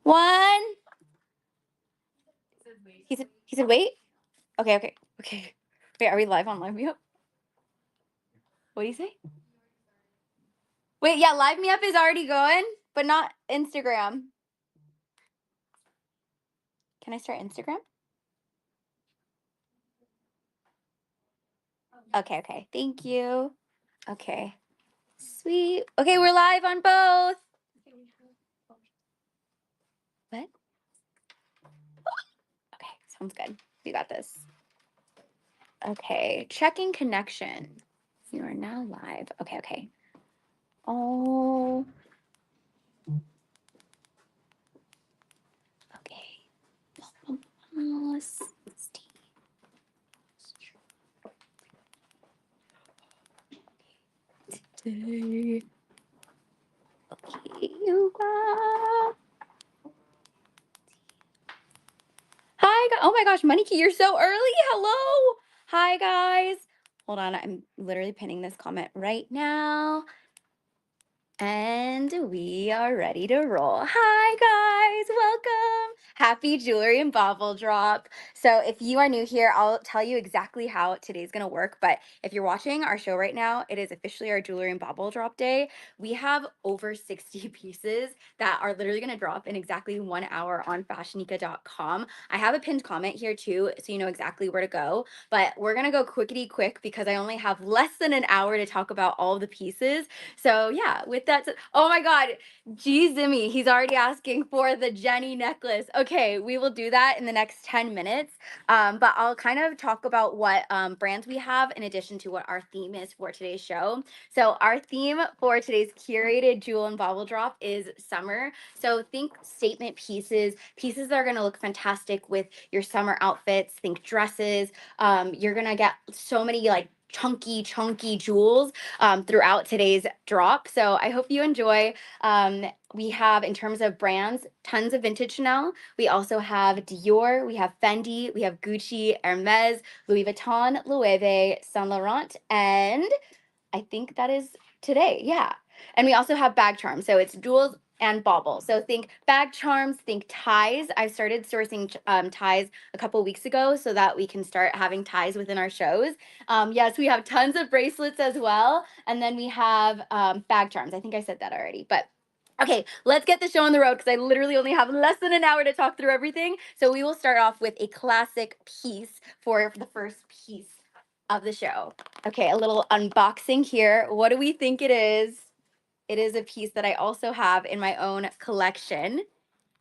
one. He said wait. Okay. Wait, are we live on Live Me Up? What do you say? Wait, yeah, Live Me Up is already going, but not Instagram. Can I start Instagram? Okay. Thank you. Okay. Sweet. Okay, we're live on both. What? Okay, sounds good. We got this. Okay, checking connection. You are now live. Okay. Oh. Okay. Today. Okay, you got. Hi, oh my gosh, Moniki, you're so early. Hello. Hi, guys. Hold on, I'm literally pinning this comment right now. And we are ready to roll. Hi, guys. Welcome. Happy Jewelry and Bauble Drop. So if you are new here, I'll tell you exactly how today's going to work. But if you're watching our show right now, it is officially our Jewelry and Bauble Drop day. We have over 60 pieces that are literally going to drop in exactly 1 hour on FashionNica.com. I have a pinned comment here too, so you know exactly where to go. But we're going to go quickety quick because I only have less than an hour to talk about all of the pieces. So yeah, with that said, oh my God, G Zimmy, he's already asking for the Jenny necklace. Okay, we will do that in the next 10 minutes. But I'll kind of talk about what brands we have in addition to what our theme is for today's show. So our theme for today's curated jewel and bauble drop is summer. So think statement pieces, pieces that are gonna look fantastic with your summer outfits. Think dresses. You're gonna get so many like chunky jewels throughout today's drop. So I hope you enjoy. We have, in terms of brands, tons of vintage Chanel. We also have Dior, we have Fendi, we have Gucci, Hermes, Louis Vuitton, Loewe, Saint Laurent, and I think that is today. Yeah. And we also have bag charms. So it's jewels and bauble. So think bag charms, think ties. I started sourcing ties a couple weeks ago so that we can start having ties within our shows. Yes, we have tons of bracelets as well. And then we have bag charms. I think I said that already, but okay, let's get the show on the road because I literally only have less than an hour to talk through everything. So we will start off with a classic piece for the first piece of the show. Okay, a little unboxing here. What do we think it is? It is a piece that I also have in my own collection.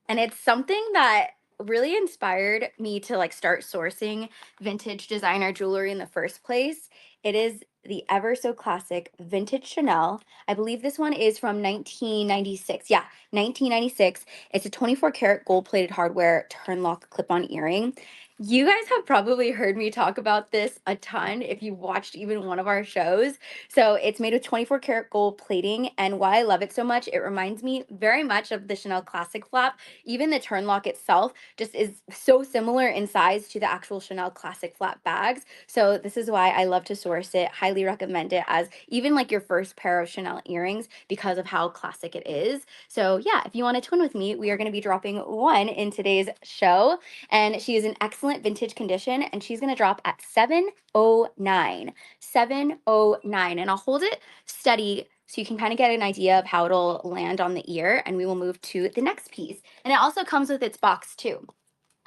And it's something that really inspired me to like start sourcing vintage designer jewelry in the first place. It is the ever so classic vintage Chanel. I believe this one is from 1996. Yeah, 1996. It's a 24 karat gold plated hardware turn lock clip on earring. You guys have probably heard me talk about this a ton if you've watched even one of our shows. So it's made with 24 karat gold plating. And why I love it so much, it reminds me very much of the Chanel Classic Flap. Even the turn lock itself just is so similar in size to the actual Chanel Classic Flap bags. So this is why I love to source it. Highly recommend it as even like your first pair of Chanel earrings because of how classic it is. So yeah, if you want to twin with me, we are going to be dropping one in today's show. And she is in excellent vintage condition and she's going to drop at 709. 709. And I'll hold it steady so you can kind of get an idea of how it'll land on the ear, and we will move to the next piece. And it also comes with its box too.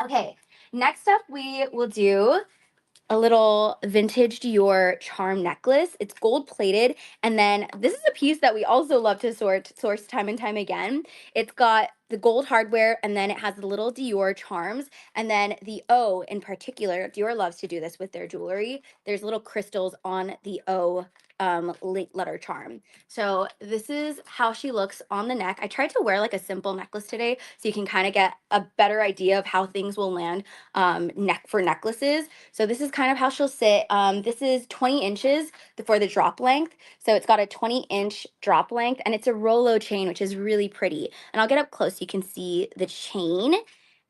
Okay, next up we will do a little vintage Dior charm necklace. It's gold plated. And then this is a piece that we also love to source time and time again. It's got the gold hardware and then it has the little Dior charms. And then the O in particular, Dior loves to do this with their jewelry. There's little crystals on the O letter charm. So this is how she looks on the neck. I tried to wear like a simple necklace today so you can kind of get a better idea of how things will land neck for necklaces. So this is kind of how she'll sit. This is 20 inches for the drop length. So it's got a 20-inch drop length and it's a Rolo chain, which is really pretty. And I'll get up close so you can see the chain.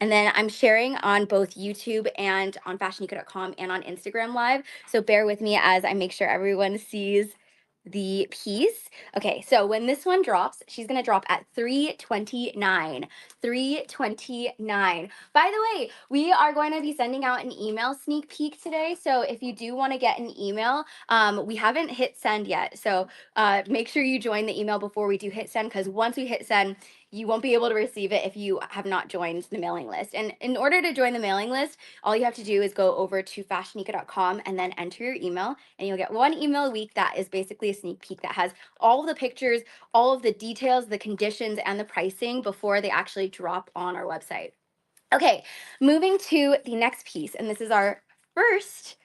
And then I'm sharing on both YouTube and on FashionNica.com and on Instagram Live. So bear with me as I make sure everyone sees the piece. Okay, so when this one drops, she's gonna drop at 329. 329. By the way, we are going to be sending out an email sneak peek today. So if you do want to get an email, we haven't hit send yet. So make sure you join the email before we do hit send, because once we hit send, you won't be able to receive it if you have not joined the mailing list. And in order to join the mailing list, all you have to do is go over to fashionica.com and then enter your email, and you'll get one email a week that is basically a sneak peek that has all of the pictures, all of the details, the conditions, and the pricing before they actually drop on our website. Okay, moving to the next piece, and this is our first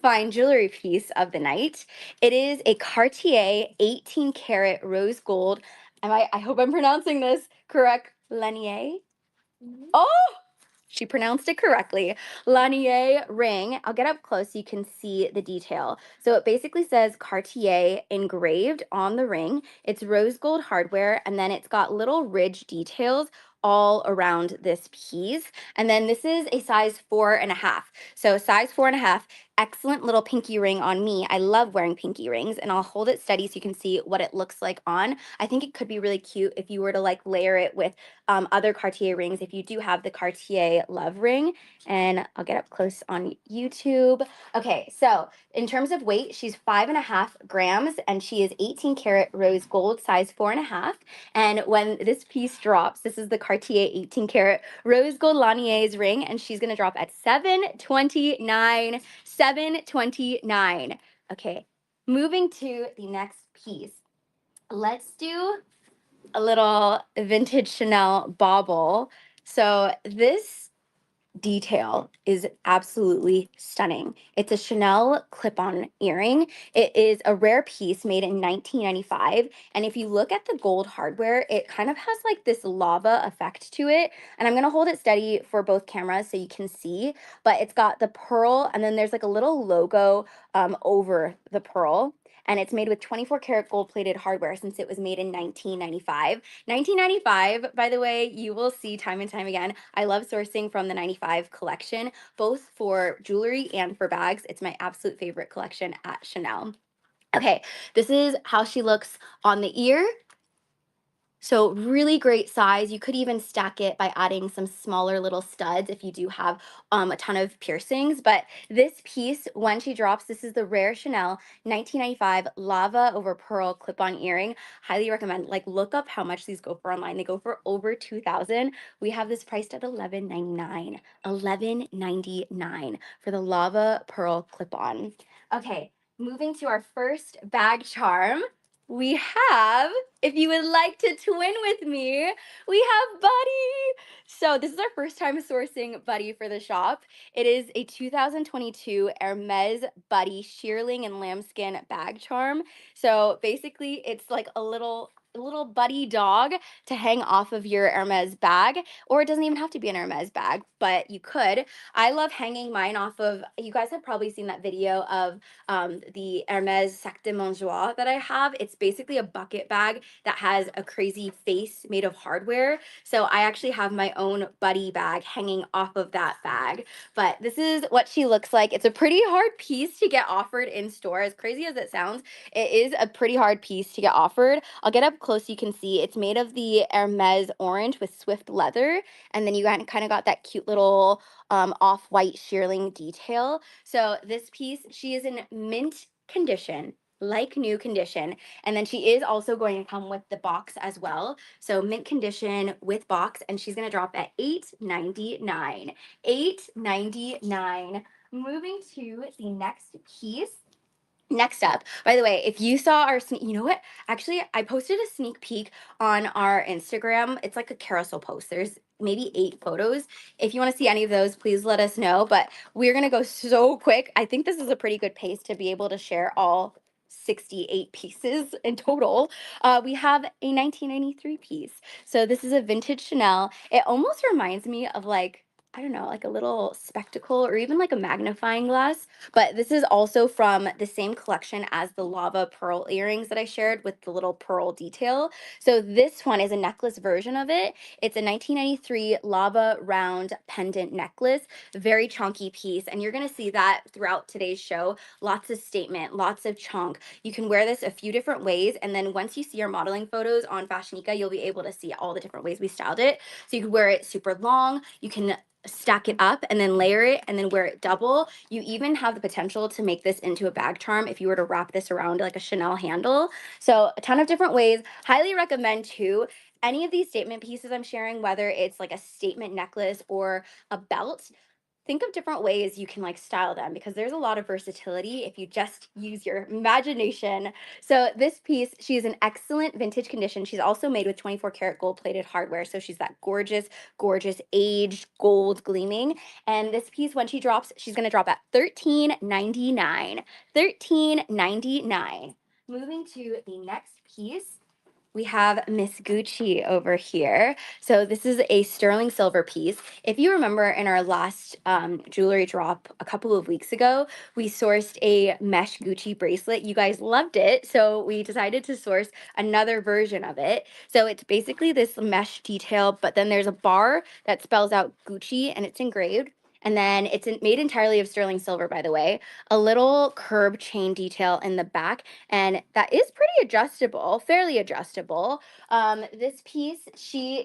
fine jewelry piece of the night. It is a Cartier 18 karat rose gold. I hope I'm pronouncing this correct. Lanier. Oh, she pronounced it correctly. Lanier ring. I'll get up close so you can see the detail. So it basically says Cartier engraved on the ring. It's rose gold hardware, and then it's got little ridge details all around this piece. And then this is a size 4.5. So size 4.5, excellent little pinky ring on me. I love wearing pinky rings, and I'll hold it steady so you can see what it looks like on. I think it could be really cute if you were to like layer it with other Cartier rings, if you do have the Cartier Love ring. And I'll get up close on YouTube. Okay, so in terms of weight, she's 5.5 grams, and she is 18 karat rose gold, size 4.5. And when this piece drops, this is the Cartier 18 karat rose gold Lanier's ring, and she's gonna drop at 729. 729. Okay, moving to the next piece. Let's do a little vintage Chanel bauble. So this detail is absolutely stunning. It's a Chanel clip-on earring. It is a rare piece made in 1995. And if you look at the gold hardware, it kind of has like this lava effect to it. And I'm going to hold it steady for both cameras so you can see, but it's got the pearl, and then there's like a little logo over the pearl. And it's made with 24 karat gold plated hardware since it was made in 1995. 1995, by the way, you will see time and time again. I love sourcing from the 95 collection, both for jewelry and for bags. It's my absolute favorite collection at Chanel. Okay, this is how she looks on the ear. So really great size. You could even stack it by adding some smaller little studs if you do have a ton of piercings. But this piece, when she drops, this is the rare Chanel 1995 lava over pearl clip-on earring. Highly recommend. Like, look up how much these go for online. They go for over 2,000. We have this priced at $11.99. $11.99 for the lava pearl clip-on. Okay, moving to our first bag charm. We have, if you would like to twin with me, we have Buddy. So this is our first time sourcing Buddy for the shop. It is a 2022 Hermes Buddy shearling and lambskin bag charm. So basically it's like a little buddy dog to hang off of your Hermes bag, or it doesn't even have to be an Hermes bag, but you could. I love hanging mine off of, you guys have probably seen that video of the Hermes Sac de Montjoie that I have. It's basically a bucket bag that has a crazy face made of hardware. So I actually have my own Buddy bag hanging off of that bag. But this is what she looks like. It's a pretty hard piece to get offered in store. As crazy as it sounds, it is a pretty hard piece to get offered. I'll get up close so you can see. It's made of the Hermes orange with swift leather. And then you kind of got that cute little off-white shearling detail. So this piece, she is in mint condition, like new condition. And then she is also going to come with the box as well. So mint condition with box, and she's going to drop at $8.99. $8.99. Moving to the next piece. Next up, by the way, if you saw our you know what? Actually, I posted a sneak peek on our Instagram. It's like a carousel post. There's maybe 8 photos. If you want to see any of those, please let us know. But we're going to go so quick. I think this is a pretty good pace to be able to share all 68 pieces in total. We have a 1993 piece. So this is a vintage Chanel. It almost reminds me of like I don't know, like a little spectacle or even like a magnifying glass. But this is also from the same collection as the lava pearl earrings that I shared with the little pearl detail. So this one is a necklace version of it. It's a 1993 lava round pendant necklace, very chunky piece. And you're gonna see that throughout today's show. Lots of statement, lots of chunk. You can wear this a few different ways. And then once you see our modeling photos on FashionNica, you'll be able to see all the different ways we styled it. So you could wear it super long. You can stack it up and then layer it and then wear it double. You even have the potential to make this into a bag charm if you were to wrap this around like a Chanel handle. So a ton of different ways. Highly recommend too. Any of these statement pieces I'm sharing, whether it's like a statement necklace or a belt, think of different ways you can like style them because there's a lot of versatility if you just use your imagination. So this piece, she's in excellent vintage condition. She's also made with 24 karat gold plated hardware. So she's that gorgeous, gorgeous aged gold gleaming. And this piece, when she drops, she's gonna drop at $13.99. $13.99. Moving to the next piece, we have Miss Gucci over here. So this is a sterling silver piece. If you remember in our last jewelry drop a couple of weeks ago, we sourced a mesh Gucci bracelet. You guys loved it, so we decided to source another version of it. So it's basically this mesh detail, but then there's a bar that spells out Gucci and it's engraved. And then it's made entirely of sterling silver, by the way. A little curb chain detail in the back, and that is pretty adjustable, fairly adjustable. This piece, she's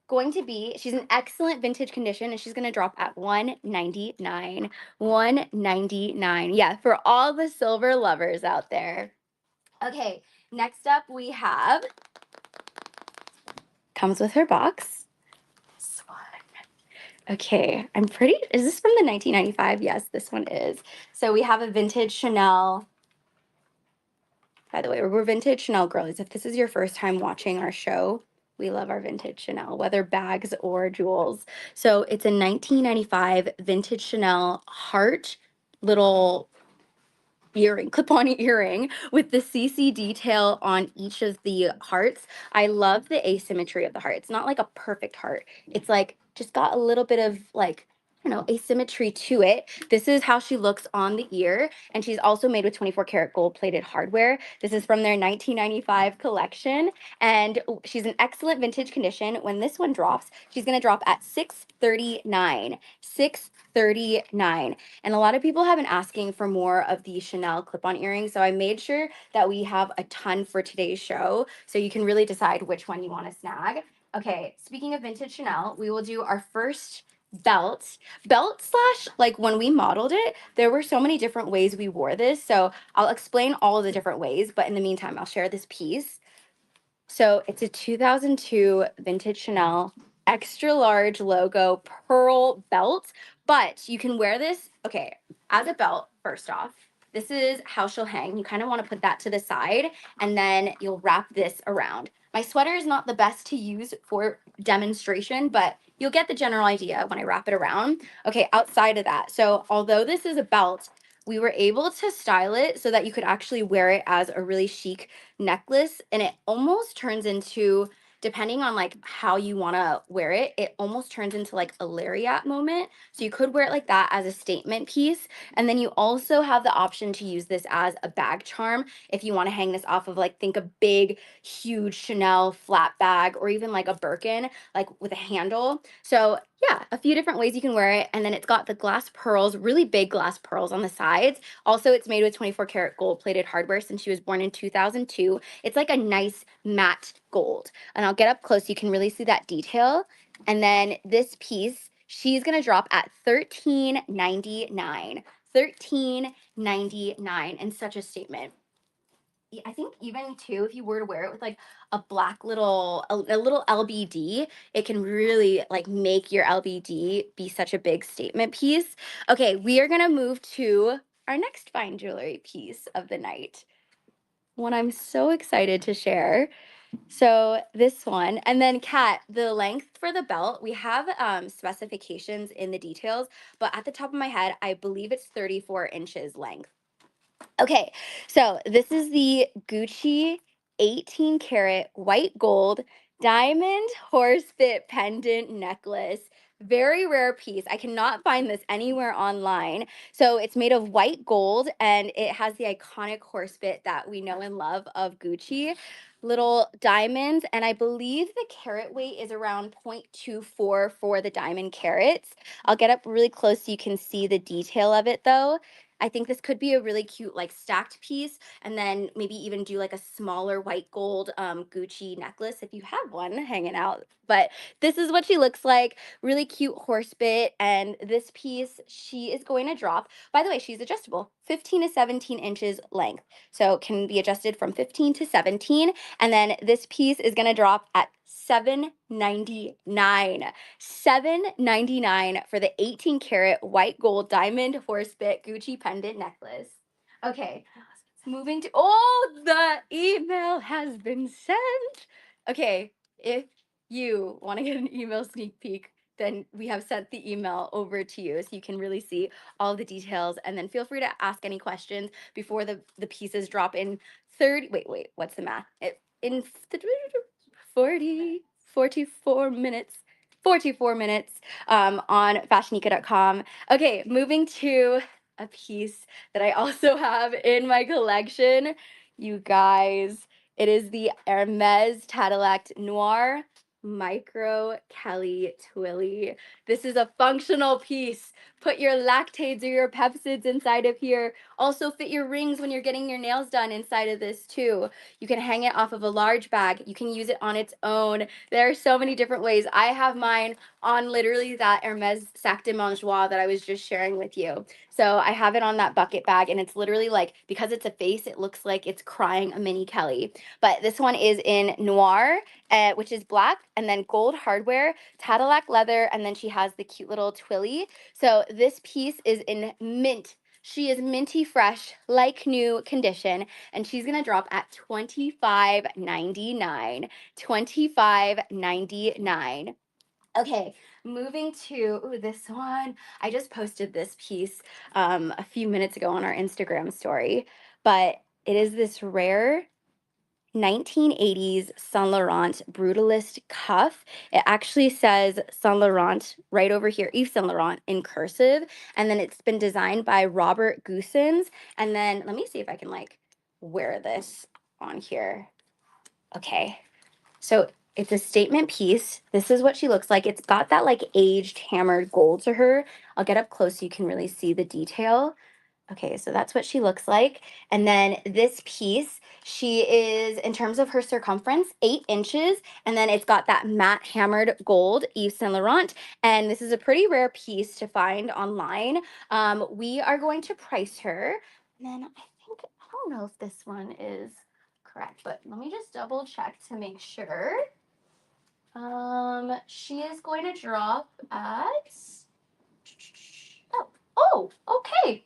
in excellent vintage condition and she's going to drop at 199. 199. Yeah, for all the silver lovers out there. Okay, next up we have, comes with her box. Swan. Okay, is this from the 1995? Yes, this one is. So we have a vintage Chanel. By the way, we're vintage Chanel girlies. If this is your first time watching our show, we love our vintage Chanel, whether bags or jewels. So it's a 1995 vintage Chanel heart little earring, clip-on earring with the CC detail on each of the hearts. I love the asymmetry of the heart. It's not like a perfect heart. It's like just got a little bit of like, I don't know, asymmetry to it. This is how she looks on the ear, and she's also made with 24 karat gold plated hardware. This is from their 1995 collection, and she's in excellent vintage condition. When this one drops, she's going to drop at $639. $639. And a lot of people have been asking for more of the Chanel clip-on earrings, so I made sure that we have a ton for today's show, so you can really decide which one you want to snag. Okay, speaking of vintage Chanel, we will do our first belt slash, like when we modeled it, there were so many different ways we wore this, so I'll explain all of the different ways, but in the meantime, I'll share this piece. So it's a 2002 vintage Chanel extra large logo pearl belt, but you can wear this, okay, as a belt, first off. This is how she'll hang. You kind of want to put that to the side, and then you'll wrap this around. My sweater is not the best to use for demonstration, but you'll get the general idea when I wrap it around. Okay, outside of that, so although this is a belt, we were able to style it so that you could actually wear it as a really chic necklace, and it almost turns into, depending on like how you want to wear it, it almost turns into like a lariat moment. So you could wear it like that as a statement piece, and then you also have the option to use this as a bag charm if you want to hang this off of, like, think a big huge Chanel flat bag or even like a Birkin, like with a handle. So yeah, a few different ways you can wear it, and then it's got the glass pearls, really big glass pearls on the sides. Also, it's made with 24 karat gold plated hardware since she was born in 2002. It's like a nice matte gold. And I'll get up close so you can really see that detail. And then this piece, she's going to drop at $13.99. $13.99, and such a statement. I think even too, if you were to wear it with like a black a little LBD, it can really like make your LBD be such a big statement piece. Okay, we are gonna move to our next fine jewelry piece of the night. One I'm so excited to share. So this one, and then Kat, the length for the belt, we have specifications in the details, but at the top of my head, I believe it's 34 inches length. Okay, so this is the Gucci 18 karat white gold diamond horse fit pendant necklace. Very rare piece. I cannot find this anywhere online. So it's made of white gold and it has the iconic horse bit that we know and love of Gucci. Little diamonds, and I believe the carat weight is around 0.24 for the diamond carats. I'll get up really close so you can see the detail of it though. I think this could be a really cute like stacked piece, and then maybe even do like a smaller white gold Gucci necklace if you have one hanging out. But this is what she looks like. Really cute horse bit. And this piece, she is going to drop. By the way, she's adjustable, 15 to 17 inches length. So it can be adjusted from 15 to 17. And then this piece is going to drop at $7.99. $7.99 for the 18 karat white gold diamond horse bit Gucci pendant necklace. Okay, moving to, oh, the email has been sent. Okay, if you want to get an email sneak peek, then we have sent the email over to you so you can really see all the details. And then feel free to ask any questions before the pieces drop in 30. Wait, what's the math? In 40, 44 minutes. 44 minutes on fashionica.com. Okay, moving to a piece that I also have in my collection. You guys, it is the Hermes Cadillac Noir Micro Kelly Twillie. This is a functional piece. Put your lactates or your pepsids inside of here. Also fit your rings when you're getting your nails done inside of this too. You can hang it off of a large bag. You can use it on its own. There are so many different ways. I have mine on literally that Hermes Sac de Mangeoire that I was just sharing with you. So I have it on that bucket bag, and it's literally like, because it's a face, it looks like it's crying a mini Kelly. But this one is in Noir, which is black, and then gold hardware, Cadillac leather, and then she has the cute little Twillie. So this piece is in mint. She is minty fresh, like new condition, and she's gonna drop at $25.99. $25.99. Okay, moving to this one. I just posted this piece a few minutes ago on our Instagram story, but it is this rare 1980s Saint Laurent Brutalist cuff. It actually says Saint Laurent right over here, Yves Saint Laurent in cursive, and then it's been designed by Robert Goossens. And then let me see if I can like wear this on here. Okay, so it's a statement piece. This is what she looks like. It's got that like aged hammered gold to her. I'll get up close so you can really see the detail. Okay, so that's what she looks like. And then this piece, she is, in terms of her circumference, 8 inches. And then it's got that matte hammered gold Yves Saint Laurent. And this is a pretty rare piece to find online. We are going to price her. And then I don't know if this one is correct, but let me just double check to make sure. She is going to drop at, okay.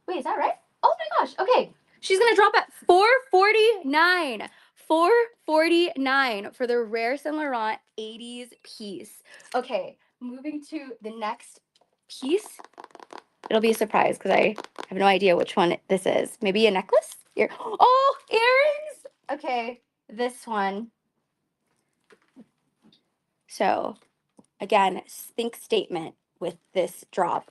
Wait, is that right? Oh my gosh. Okay. She's going to drop at $449. $449 for the rare Saint Laurent 80s piece. Okay, moving to the next piece. It'll be a surprise because I have no idea which one this is. Maybe a necklace? Oh, earrings. Okay, this one. So again, think statement with this drop.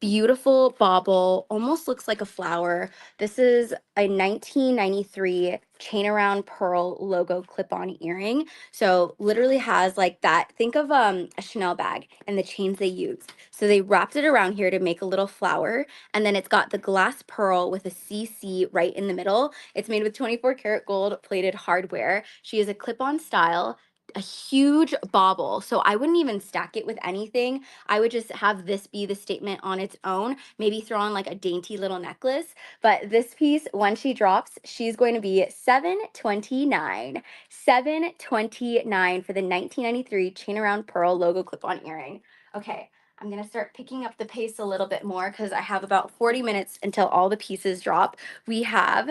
Beautiful bauble, almost looks like a flower. This is a 1993 chain around pearl logo clip-on earring. So literally has like that. Think of a Chanel bag and the chains they use. So they wrapped it around here to make a little flower, and then it's got the glass pearl with a CC right in the middle. It's made with 24 karat gold plated hardware. She is a clip-on style. A huge bauble. So I wouldn't even stack it with anything. I would just have this be the statement on its own, maybe throw on like a dainty little necklace. But this piece, when she drops, she's going to be $729. $729 for the 1993 chain around pearl logo clip-on earring. Okay, I'm gonna start picking up the pace a little bit more because I have about 40 minutes until all the pieces drop. We have,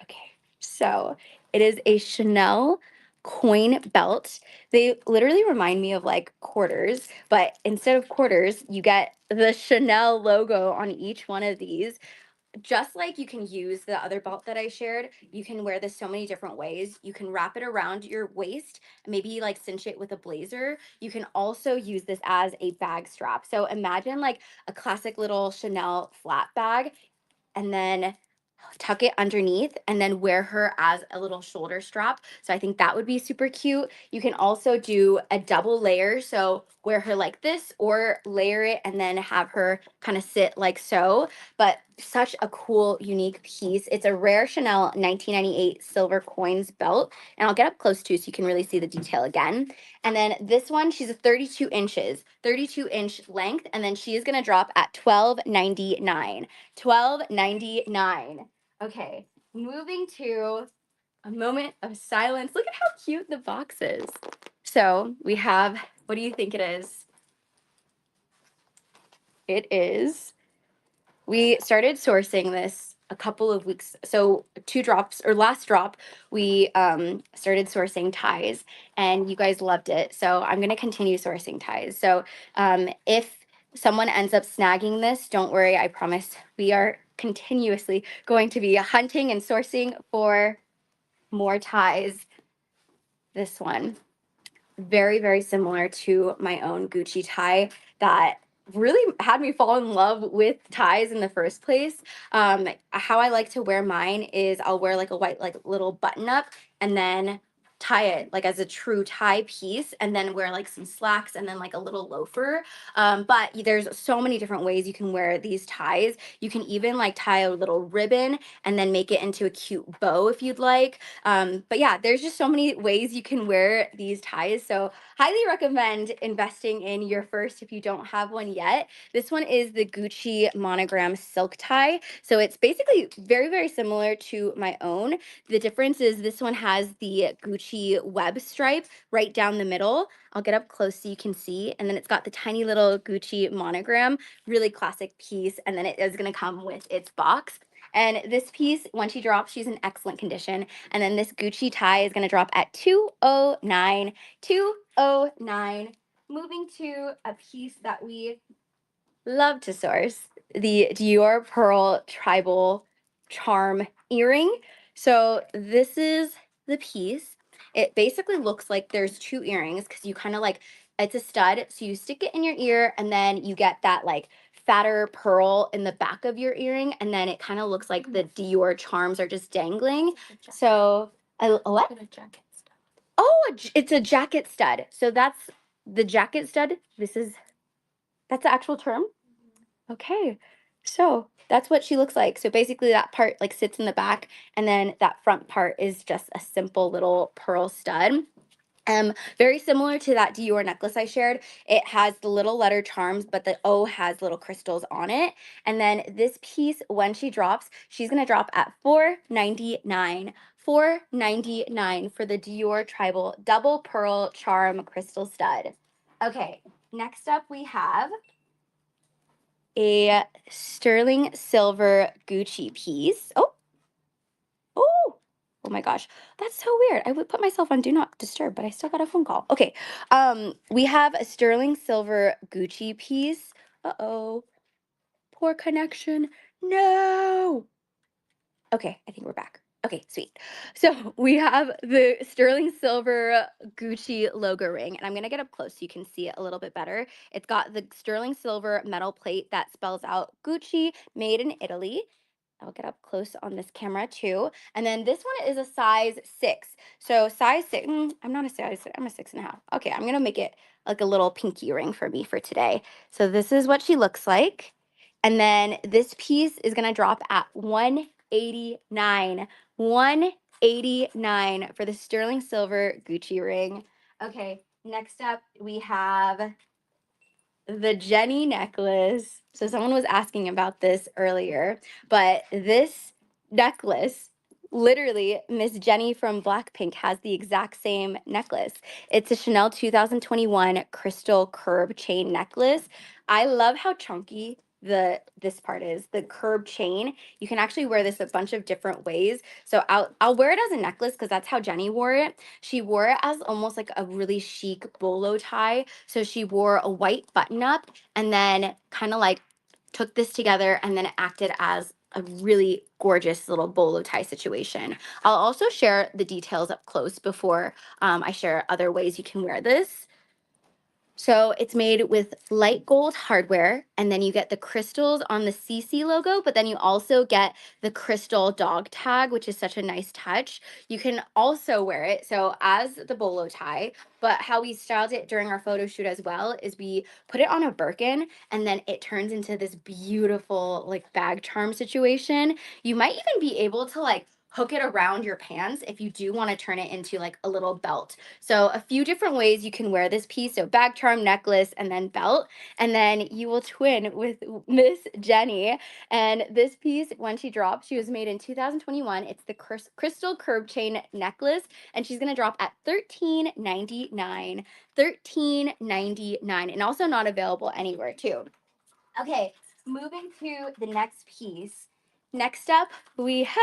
okay, so it is a Chanel coin belt. They literally remind me of like quarters, but instead of quarters, you get the Chanel logo on each one of these. just like you can use the other belt that I shared, you can wear this so many different ways. You can wrap it around your waist, maybe like cinch it with a blazer. You can also use this as a bag strap. So imagine like a classic little Chanel flat bag, and then tuck it underneath and then wear her as a little shoulder strap. So I think that would be super cute. You can also do a double layer. So wear her like this or layer it and then have her kind of sit like so. But such a cool, unique piece. It's a rare Chanel 1998 silver coins belt. And I'll get up close too so you can really see the detail again. And then this one, she's a 32 inches, 32-inch length. And then she is going to drop at $12.99. $12.99. Okay, moving to a moment of silence. Look at how cute the box is. So we have, what do you think it is? It is, we started sourcing this a couple of weeks. So 2 drops, or last drop, we started sourcing ties and you guys loved it. So I'm going to continue sourcing ties. So if someone ends up snagging this, don't worry. I promise we are continuously going to be hunting and sourcing for more ties. This one, very, very similar to my own Gucci tie that really had me fall in love with ties in the first place. How I like to wear mine is I'll wear like a white, like little button up and then tie it like as a true tie piece and then wear like some slacks and then like a little loafer. But there's so many different ways you can wear these ties. You can even like tie a little ribbon and then make it into a cute bow if you'd like. But yeah, there's just so many ways you can wear these ties. So highly recommend investing in your first if you don't have one yet. This one is the Gucci Monogram silk tie. So it's basically very, very similar to my own. The difference is this one has the Gucci web stripe right down the middle. I'll get up close so you can see. And then it's got the tiny little Gucci monogram, really classic piece. And then it is going to come with its box. And this piece, when she drops, she's in excellent condition. And then this Gucci tie is going to drop at $209. $209. Moving to a piece that we love to source, the Dior Pearl Tribal Charm earring. So this is the piece. It basically looks like there's 2 earrings because you kind of like, it's a stud. So you stick it in your ear and then you get that like fatter pearl in the back of your earring. And then it kind of looks like the Dior charms are just dangling. So, what? Oh, it's a jacket stud. So that's the jacket stud. That's the actual term. Okay. So that's what she looks like. So basically that part like sits in the back and then that front part is just a simple little pearl stud. Very similar to that Dior necklace I shared. It has the little letter charms, but the O has little crystals on it. And then this piece, when she drops, she's gonna drop at $499. $499 for the Dior Tribal Double Pearl Charm Crystal Stud. Okay, next up we have a sterling silver Gucci piece. Oh, oh, oh my gosh, that's so weird. I would put myself on do not disturb, but I still got a phone call. Okay, we have a sterling silver Gucci piece. Uh-oh, poor connection. No. Okay, I think we're back. Okay, sweet. So we have the sterling silver Gucci logo ring, and I'm gonna get up close so you can see it a little bit better. It's got the sterling silver metal plate that spells out Gucci, made in Italy. I'll get up close on this camera too. And then this one is a size 6. So size 6, I'm not a size 6, I'm a 6.5. Okay, I'm gonna make it like a little pinky ring for me for today. So this is what she looks like. And then this piece is gonna drop at 189. 189 for the sterling silver Gucci ring. Okay, next up we have the Jenny necklace. So someone was asking about this earlier, but this necklace, literally, Miss Jenny from Blackpink has the exact same necklace. It's a Chanel 2021 crystal curb chain necklace. I love how chunky this part is, the curb chain. You can actually wear this a bunch of different ways. So I'll wear it as a necklace because that's how Jenny wore it. She wore it as almost like a really chic bolo tie. So she wore a white button up and then kind of like took this together and then it acted as a really gorgeous little bolo tie situation. I'll also share the details up close before I share other ways you can wear this. So it's made with light gold hardware, and then you get the crystals on the CC logo, but then you also get the crystal dog tag, which is such a nice touch. You can also wear it so as the bolo tie, but how we styled it during our photo shoot as well is we put it on a Birkin, and then it turns into this beautiful like bag charm situation. You might even be able to like hook it around your pants if you do want to turn it into like a little belt. So a few different ways you can wear this piece. So bag charm, necklace, and then belt. And then you will twin with Miss Jenny. And this piece, when she dropped, she was made in 2021. It's the crystal curb chain necklace. And she's going to drop at $13.99. $13.99. And also not available anywhere too. Okay, moving to the next piece. Next up, we have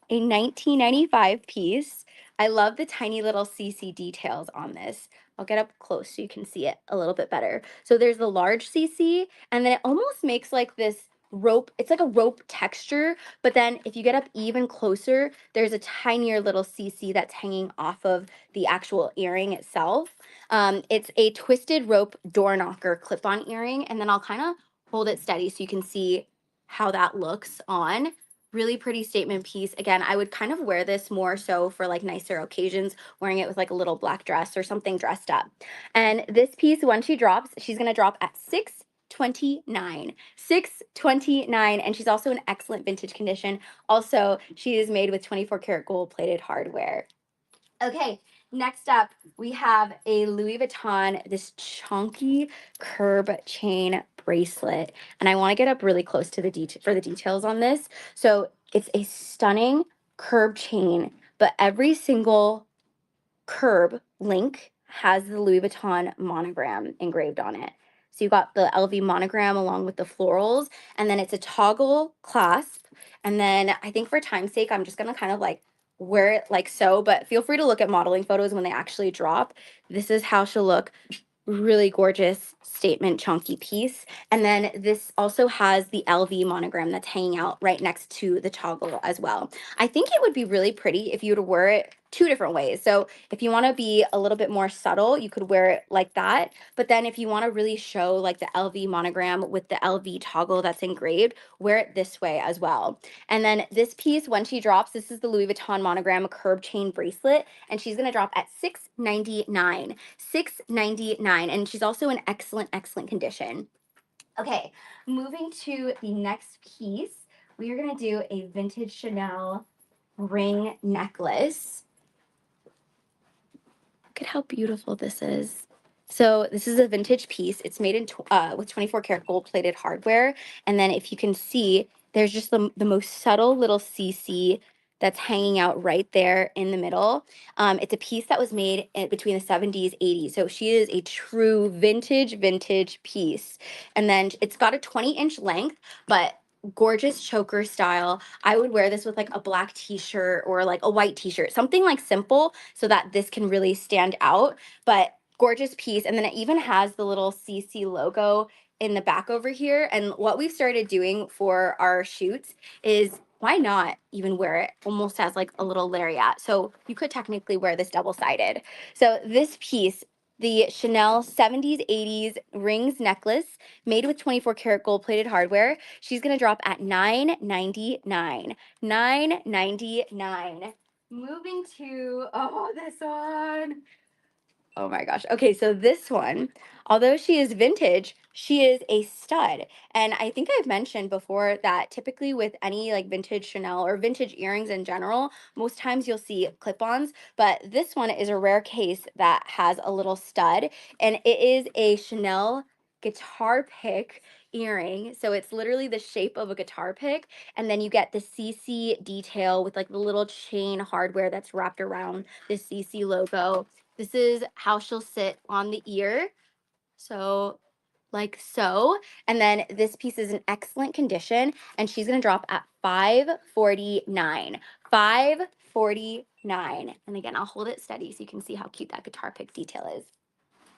a 1995 piece. I love the tiny little CC details on this. I'll get up close so you can see it a little bit better. So there's the large CC, and then it almost makes like this rope. It's like a rope texture, but then if you get up even closer, there's a tinier little CC that's hanging off of the actual earring itself. It's a twisted rope door knocker clip-on earring, and then I'll kind of hold it steady so you can see how that looks on. Really pretty statement piece. Again, I would kind of wear this more so for like nicer occasions, wearing it with like a little black dress or something dressed up. And this piece, when she drops, she's going to drop at $629. $629. And she's also in excellent vintage condition. Also, she is made with 24 karat gold plated hardware. Okay, next up, we have a Louis Vuitton, this chunky curb chain bracelet. And I want to get up really close to the for the details on this. So it's a stunning curb chain, but every single curb link has the Louis Vuitton monogram engraved on it. So you got the LV monogram along with the florals, and then it's a toggle clasp. And then I think for time's sake, I'm just gonna kind of like wear it like so, but feel free to look at modeling photos when they actually drop. This is how she'll look. Really gorgeous statement chunky piece. And then this also has the LV monogram that's hanging out right next to the toggle as well. I think it would be really pretty if you were to wear it two different ways. So if you want to be a little bit more subtle, you could wear it like that. But then if you want to really show like the LV monogram with the LV toggle that's engraved, wear it this way as well. And then this piece, when she drops, this is the Louis Vuitton monogram curb chain bracelet, and she's going to drop at $699. $699. And she's also in excellent, excellent condition. Okay, moving to the next piece, we are going to do a vintage Chanel ring necklace. Look at how beautiful this is. So this is a vintage piece. It's made in with 24 karat gold plated hardware. And then if you can see, there's just the most subtle little CC that's hanging out right there in the middle. It's a piece that was made between the 70s, 80s. So she is a true vintage piece. And then it's got a 20-inch length, but gorgeous choker style. I would wear this with like a black t-shirt or like a white t-shirt, something like simple so that this can really stand out, but gorgeous piece. And then it even has the little CC logo in the back over here. And what we've started doing for our shoots is why not even wear it almost as like a little lariat? So you could technically wear this double-sided. So this piece, the Chanel 70s, 80s rings necklace made with 24 karat gold plated hardware. She's going to drop at $999. $999. Moving to, oh, this one. Oh my gosh. Okay, so this one, although she is vintage, she is a stud. And I think I've mentioned before that typically with any like vintage Chanel or vintage earrings in general, most times you'll see clip-ons, but this one is a rare case that has a little stud, and it is a Chanel guitar pick earring. So it's literally the shape of a guitar pick, and then you get the CC detail with like the little chain hardware that's wrapped around the CC logo. This is how she'll sit on the ear. So like so. And then this piece is in excellent condition, and she's going to drop at $549. $549. And again, I'll hold it steady so you can see how cute that guitar pick detail is.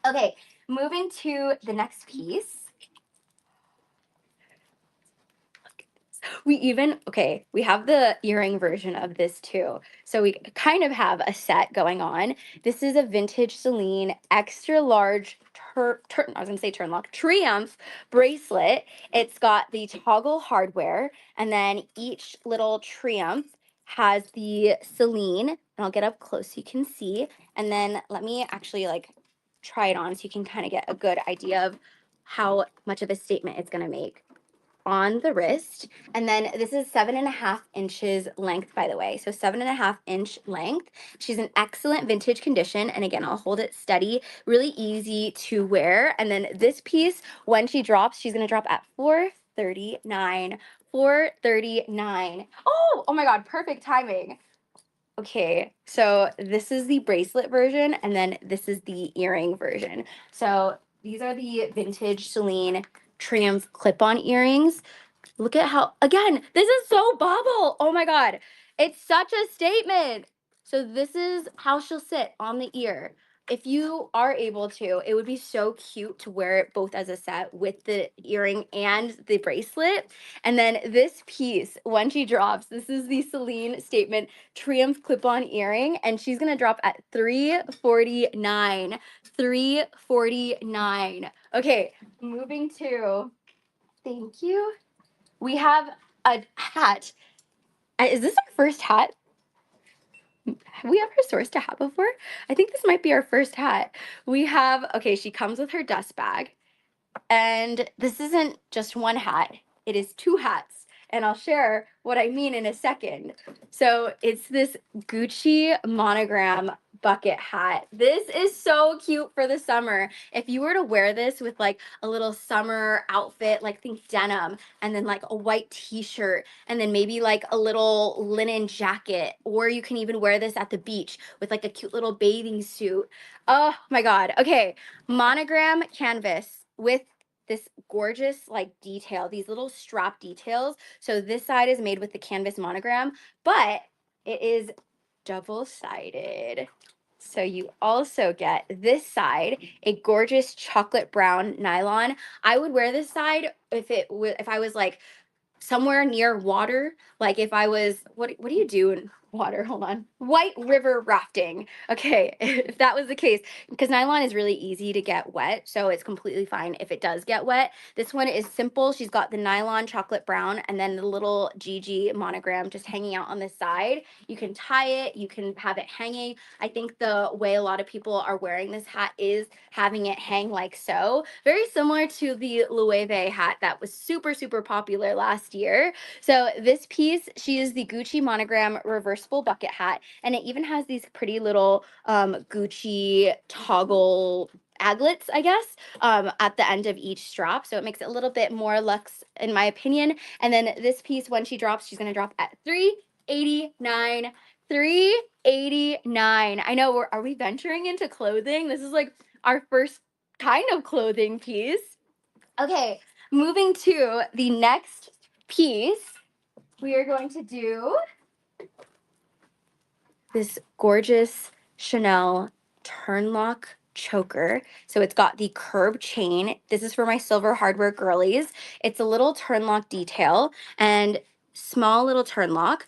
Okay, moving to the next piece. We have the earring version of this too. So we kind of have a set going on. This is a vintage Celine extra large I was gonna say turn lock Triumph bracelet. It's got the toggle hardware, and then each little Triumph has the Celine. And I'll get up close so you can see. And then let me actually like try it on so you can kind of get a good idea of how much of a statement it's gonna make on the wrist. And then this is 7.5 inches length, by the way. So 7.5 inch length. She's in excellent vintage condition. And again, I'll hold it steady, really easy to wear. And then this piece, when she drops, she's gonna drop at $439. $439. Oh my God, perfect timing. Okay, so this is the bracelet version, and then this is the earring version. So these are the vintage Celine Triumph clip-on earrings. Look at how, again, this is so bauble. Oh my God. It's such a statement. So this is how she'll sit on the ear. If you are able to, it would be so cute to wear it both as a set with the earring and the bracelet. And then this piece, when she drops, this is the Celine statement Triumph clip-on earring, and she's gonna drop at $349. $349. Okay, moving to, thank you. We have a hat. Is this our first hat? Have we ever sourced a hat before? I think this might be our first hat. We have, okay, she comes with her dust bag. And this isn't just one hat, it is two hats. And I'll share what I mean in a second. So it's this Gucci monogram bucket hat. This is so cute for the summer. If you were to wear this with like a little summer outfit, like think denim, and then like a white t-shirt, and then maybe like a little linen jacket, or you can even wear this at the beach with like a cute little bathing suit. Oh my God. Okay. Monogram canvas with this gorgeous like detail, these little strap details. So this side is made with the canvas monogram, but it is double-sided. So you also get this side, a gorgeous chocolate brown nylon. I would wear this side if I was like somewhere near water, like if I was, what do you do in water? Hold on. White river rafting. Okay, if that was the case, because nylon is really easy to get wet, so it's completely fine if it does get wet. This one is simple. She's got the nylon chocolate brown and then the little GG monogram just hanging out on the side. You can tie it, you can have it hanging. I think the way a lot of people are wearing this hat is having it hang like so. Very similar to the Loewe hat that was super, super popular last year. So this piece, she is the Gucci monogram reversible bucket hat, and it even has these pretty little Gucci toggle aglets, I guess, at the end of each strap. So it makes it a little bit more luxe, in my opinion. And then this piece, when she drops, she's going to drop at $389. $389. I know, are we venturing into clothing? This is like our first kind of clothing piece. Okay, moving to the next piece, we are going to do this gorgeous Chanel turnlock choker. So it's got the curb chain. This is for my silver hardware girlies. It's a little turnlock detail and small little turnlock.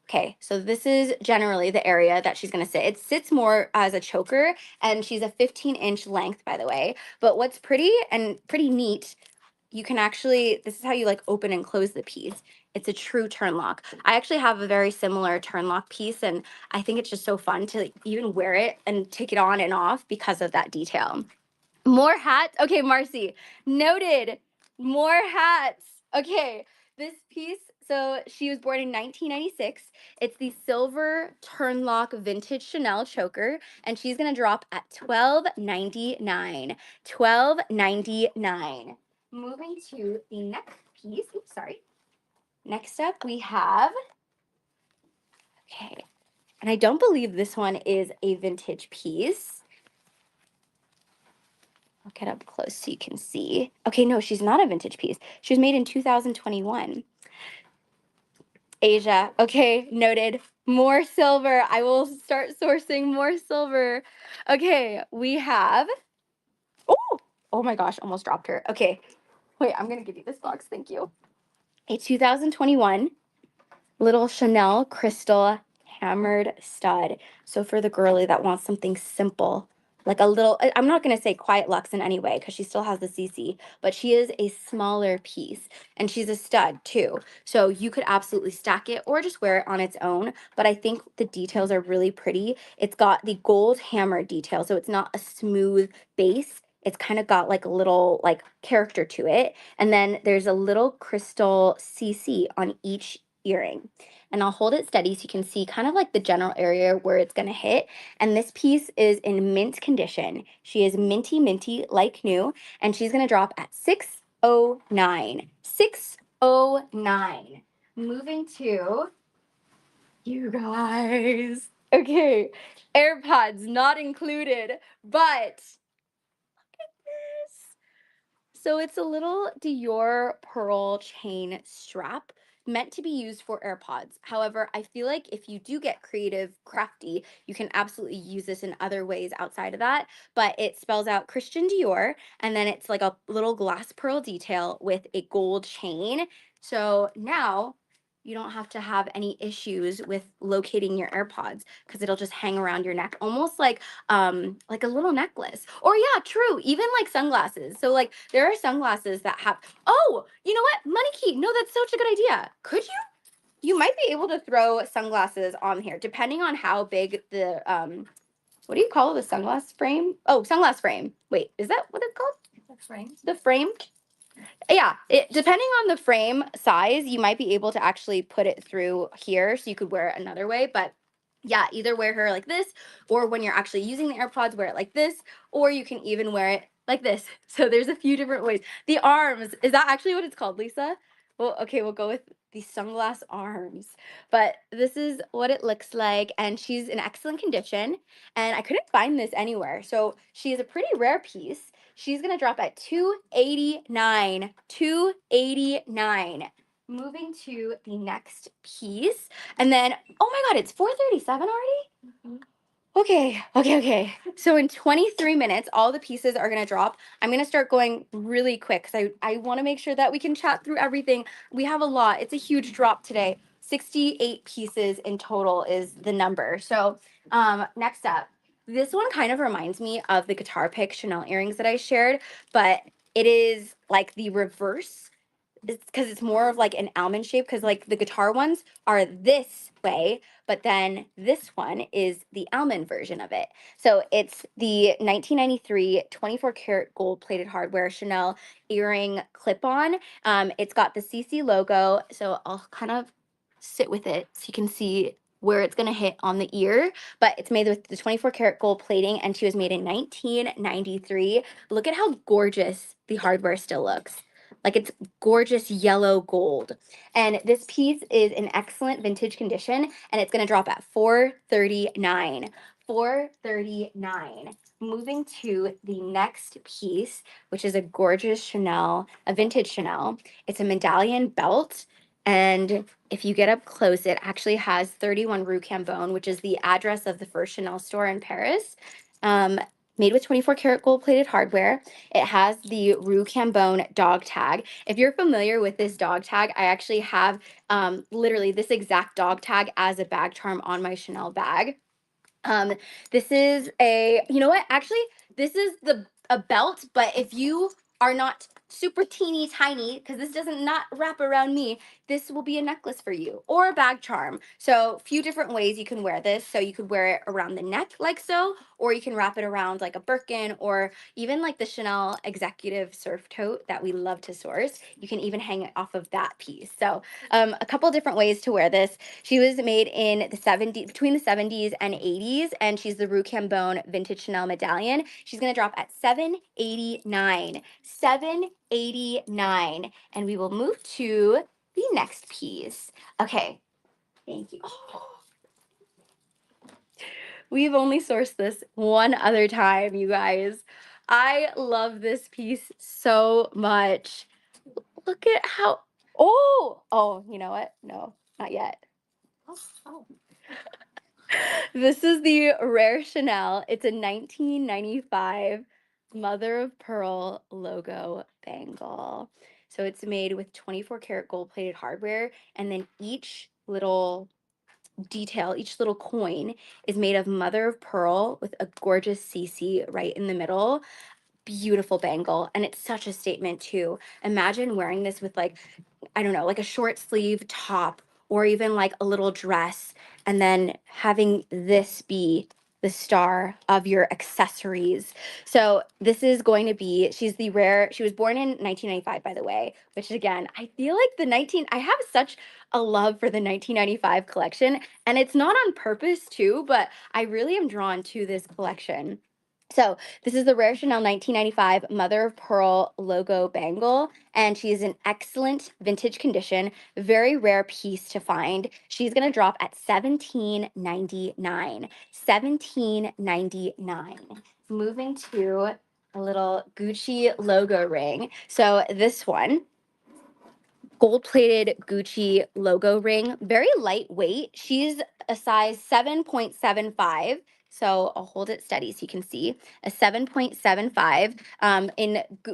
Okay, so this is generally the area that she's gonna sit. It sits more as a choker, and she's a 15-inch length, by the way. But what's pretty and pretty neat, you can actually, this is how you like open and close the piece. It's a true turn lock. I actually have a very similar turn lock piece, and I think it's just so fun to even wear it and take it on and off because of that detail. More hats. Okay, Marcy, noted. More hats. Okay, this piece, so she was born in 1996. It's the silver turnlock vintage Chanel choker, and she's gonna drop at $12.99. $12.99. Moving to the next piece. Oops, sorry. Next up, we have, okay, and I don't believe this one is a vintage piece. I'll get up close so you can see. Okay, no, she's not a vintage piece. She was made in 2021. Asia. Okay, noted. More silver. I will start sourcing more silver. Okay, we have, oh my gosh, almost dropped her. Okay, wait, I'm gonna give you this box. Thank you. a 2021 little Chanel crystal hammered stud. So for the girly that wants something simple, like a little, I'm not going to say quiet luxe in any way because she still has the CC, but she is a smaller piece and she's a stud too. So you could absolutely stack it or just wear it on its own. But I think the details are really pretty. It's got the gold hammer detail. So it's not a smooth base. It's kind of got like a little like character to it. And then there's a little crystal CC on each earring. And I'll hold it steady so you can see kind of like the general area where it's going to hit. And this piece is in mint condition. She is minty, minty, like new. And she's going to drop at 609. 609. Moving to you guys. Okay. AirPods not included, but look at this. So it's a little Dior pearl chain strap meant to be used for AirPods. However, I feel like if you do get creative, crafty, you can absolutely use this in other ways outside of that. But it spells out Christian Dior, and then it's like a little glass pearl detail with a gold chain. So now you don't have to have any issues with locating your AirPods because it'll just hang around your neck, almost like a little necklace. Or yeah, true, even like sunglasses. So like there are sunglasses that have, oh, you know what, money key, no, that's such a good idea. Could you might be able to throw sunglasses on here depending on how big the what do you call the sunglass frame? Oh, sunglass frame. Wait, is that what it's called? The frame. The frame. Yeah, it depending on the frame size, you might be able to actually put it through here so you could wear it another way. But yeah, either wear her like this, or when you're actually using the AirPods, wear it like this, or you can even wear it like this. So there's a few different ways. The arms, is that actually what it's called, Lisa? Well, okay, we'll go with the sunglass arms. But this is what it looks like, and she's in excellent condition, and I couldn't find this anywhere. So she is a pretty rare piece. She's gonna drop at 289. 289. Moving to the next piece. And then, oh my God, it's 4:37 already? Okay. So in 23 minutes, all the pieces are gonna drop. I'm gonna start going really quick because I want to make sure that we can chat through everything. We have a lot. It's a huge drop today. 68 pieces in total is the number. So next up, this one kind of reminds me of the guitar pick Chanel earrings that I shared, but it is like the reverse. It's because it's more of like an almond shape because like the guitar ones are this way, but then this one is the almond version of it. So it's the 1993 24 karat gold plated hardware Chanel earring clip-on. It's got the CC logo, so I'll kind of sit with it so you can see where it's going to hit on the ear, but it's made with the 24 karat gold plating and she was made in 1993. Look at how gorgeous the hardware still looks. Like it's gorgeous yellow gold. And this piece is in excellent vintage condition and it's going to drop at 439. 439. Moving to the next piece, which is a gorgeous Chanel, a vintage Chanel. It's a medallion belt. And if you get up close, it actually has 31 Rue Cambon, which is the address of the first Chanel store in Paris. Made with 24 karat gold plated hardware. It has the Rue Cambon dog tag. If you're familiar with this dog tag, I actually have literally this exact dog tag as a bag charm on my Chanel bag. This is a, you know what? Actually, this is a belt, but if you are not super teeny tiny, because this doesn't not wrap around me, this will be a necklace for you or a bag charm. So a few different ways you can wear this. So you could wear it around the neck like so, or you can wrap it around like a Birkin or even like the Chanel executive surf tote that we love to source. You can even hang it off of that piece. So a couple different ways to wear this. She was made in the 70s, between the 70s and 80s, and she's the Rue Cambon Vintage Chanel Medallion. She's gonna drop at 789. 789. And we will move to the next piece. Okay, thank you. Oh, we've only sourced this one other time, you guys. I love this piece so much. Look at how, oh, you know what? No, not yet. Oh. This is the Rare Chanel. It's a 1995 mother of pearl logo bangle. So it's made with 24 karat gold plated hardware, and then each little detail, each little coin is made of mother of pearl with a gorgeous CC right in the middle. Beautiful bangle, and it's such a statement too. Imagine wearing this with like, I don't know, like a short sleeve top or even like a little dress, and then having this be the star of your accessories. So this is going to be, she was born in 1995, by the way, which again, I feel like I have such a love for the 1995 collection, and it's not on purpose too, but I really am drawn to this collection. So this is the Rare Chanel 1995 Mother of Pearl logo bangle, and she is in excellent vintage condition. Very rare piece to find. She's gonna drop at $17.99. $17.99. Moving to a little Gucci logo ring. So this one, gold plated Gucci logo ring, very lightweight. She's a size 7.75. So I'll hold it steady so you can see a 7.75.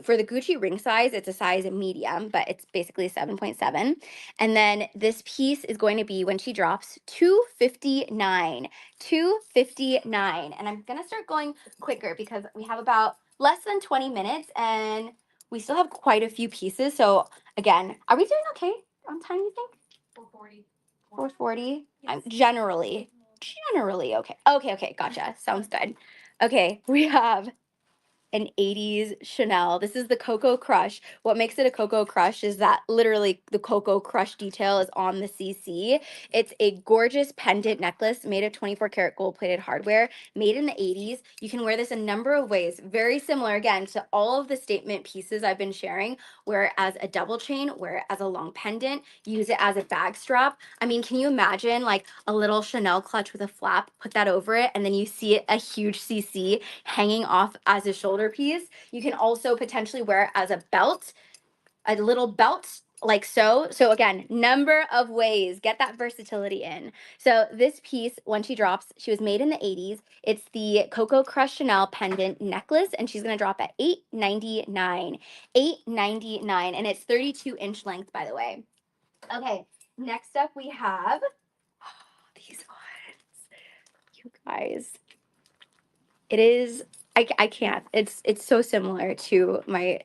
For the Gucci ring size, it's a size medium, but it's basically 7.7. And then this piece is going to be, when she drops, 259. 259. And I'm gonna start going quicker because we have about less than 20 minutes and we still have quite a few pieces. So again, are we doing okay on time, you think? 440. 440? I'm generally okay. Okay, gotcha. Sounds good. Okay, we have an 80s Chanel. This is the Cocoa Crush. What makes it a Cocoa Crush is that literally the Cocoa Crush detail is on the CC. It's a gorgeous pendant necklace made of 24 karat gold plated hardware, made in the 80s. You can wear this a number of ways. Very similar, again, to all of the statement pieces I've been sharing. Wear it as a double chain, wear it as a long pendant, use it as a bag strap. I mean, can you imagine like a little Chanel clutch with a flap, put that over it, and then you see a huge CC hanging off as a shoulder piece. You can also potentially wear it as a belt, a little belt like so. So again, number of ways, get that versatility in. So this piece, when she drops, she was made in the 80s. It's the Cocoa Crush Chanel pendant necklace, and she's gonna drop at $8.99. $8.99, and it's 32-inch length, by the way. Okay, next up we have these ones. You guys, it is, I can't. It's so similar to my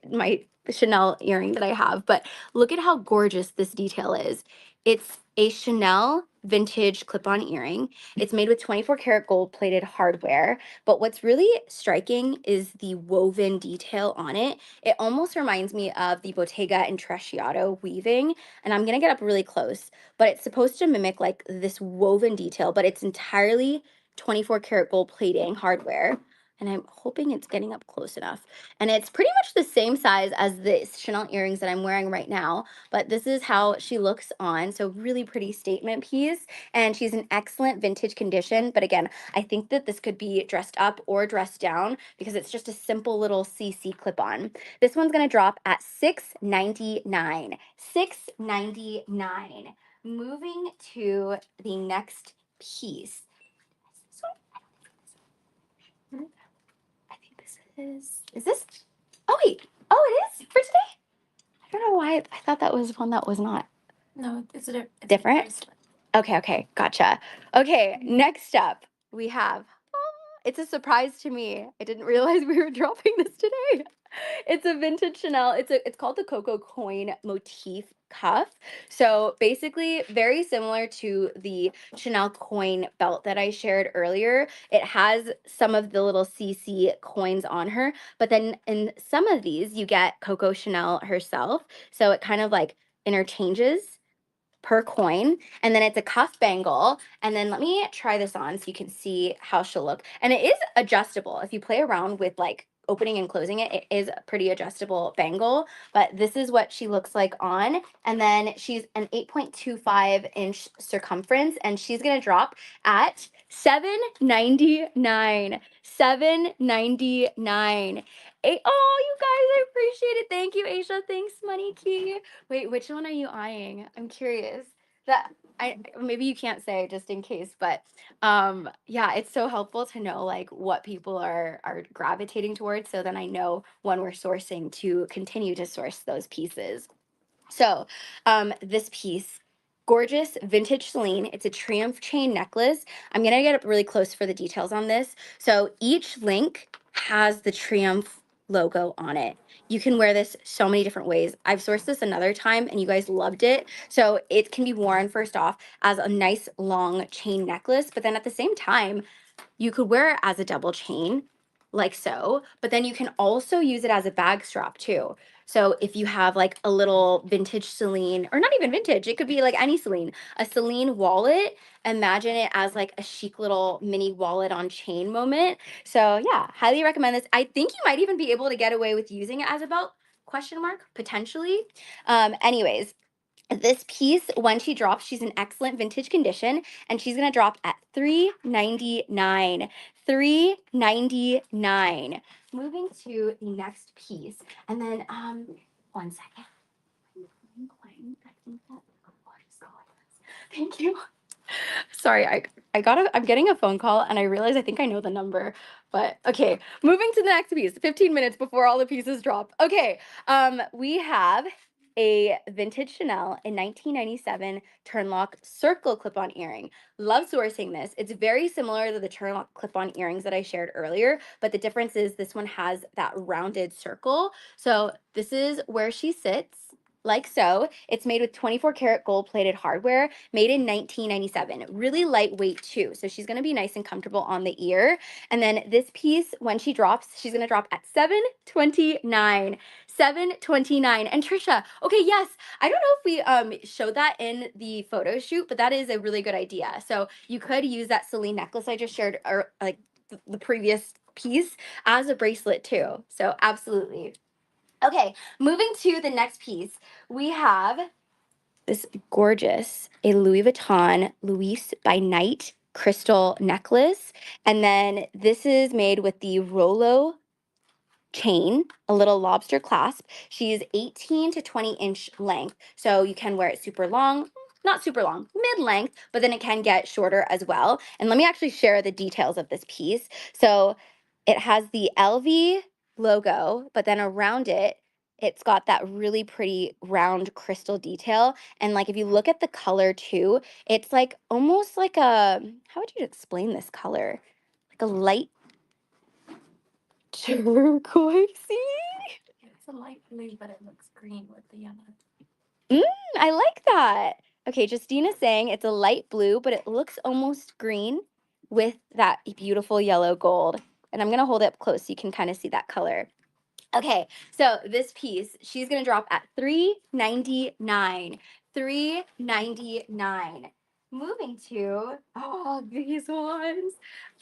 Chanel earring that I have, but look at how gorgeous this detail is. It's a Chanel vintage clip-on earring. It's made with 24 karat gold plated hardware, but what's really striking is the woven detail on it. It almost reminds me of the Bottega Intrecciato weaving, and I'm gonna get up really close, but it's supposed to mimic like this woven detail, but it's entirely 24 karat gold plating hardware, and I'm hoping it's getting up close enough. And it's pretty much the same size as the Chanel earrings that I'm wearing right now, but this is how she looks on. So really pretty statement piece, and she's in excellent vintage condition. But again, I think that this could be dressed up or dressed down because it's just a simple little CC clip-on. This one's gonna drop at $6.99. $6.99. Moving to the next piece. I think this is this? Oh, wait. Oh, it is for today? I don't know why I thought that was one that was not. No, it's Different? bracelet. Okay, gotcha. Okay, next up we have, it's a surprise to me. I didn't realize we were dropping this today. It's a vintage Chanel. It's called the Coco Coin Motif cuff. So basically very similar to the Chanel coin belt that I shared earlier. It has some of the little CC coins on her, but then in some of these you get Coco Chanel herself. So it kind of like interchanges per coin, and then it's a cuff bangle. And then let me try this on so you can see how she'll look. And it is adjustable. If you play around with like opening and closing it, it is a pretty adjustable bangle. But this is what she looks like on. And then she's an 8.25-inch circumference, and she's gonna drop at $7.99. $7.99. Oh, you guys, I appreciate it. Thank you, Aisha. Thanks, Money Key. Wait, which one are you eyeing? I'm curious. That I maybe you can't say just in case, but yeah, it's so helpful to know like what people are gravitating towards, so then I know when we're sourcing to continue to source those pieces. So, this piece, gorgeous vintage Celine. It's a Triumph chain necklace. I'm gonna get up really close for the details on this. So each link has the Triumph logo on it. You can wear this so many different ways. I've sourced this another time and you guys loved it. So it can be worn first off as a nice long chain necklace, but then at the same time, you could wear it as a double chain, like so, but then you can also use it as a bag strap too. So if you have like a little vintage Celine, or not even vintage, it could be like any Celine, a Celine wallet, imagine it as like a chic little mini wallet on chain moment. So yeah, highly recommend this. I think you might even be able to get away with using it as a belt, question mark, potentially. Anyways, this piece, when she drops, she's in excellent vintage condition, and she's gonna drop at $399. $399. Moving to the next piece, and then one second. Thank you. Sorry, I'm getting a phone call and I realize I think I know the number. But okay, moving to the next piece, 15 minutes before all the pieces drop. Okay, we have a vintage Chanel in 1997 turnlock circle clip-on earring. Love sourcing this. It's very similar to the turnlock clip-on earrings that I shared earlier, but the difference is this one has that rounded circle. So this is where she sits. Like so. It's made with 24 karat gold plated hardware, made in 1997. Really lightweight too. So she's going to be nice and comfortable on the ear. And then this piece, when she drops, she's going to drop at $729. $729. And Trisha, okay, yes, I don't know if we showed that in the photo shoot, but that is a really good idea. So you could use that Celine necklace I just shared, or like the previous piece, as a bracelet too. So absolutely. Okay, moving to the next piece, we have this gorgeous, a Louis Vuitton Louis by Night crystal necklace. And then this is made with the Rolo chain, a little lobster clasp. She's 18 to 20-inch length. So you can wear it super long, not super long, mid-length, but then it can get shorter as well. And let me actually share the details of this piece. So it has the LV logo, but then around it, it's got that really pretty round crystal detail. And like if you look at the color too, it's like almost like a, how would you explain this color? Like a light turquoise. It's a light blue, but it looks green with the yellow. I like that. Okay, Justina's saying it's a light blue, but it looks almost green with that beautiful yellow gold. And I'm going to hold it up close so you can kind of see that color. Okay, so this piece, she's gonna drop at $399. $399. Moving to, oh, these ones.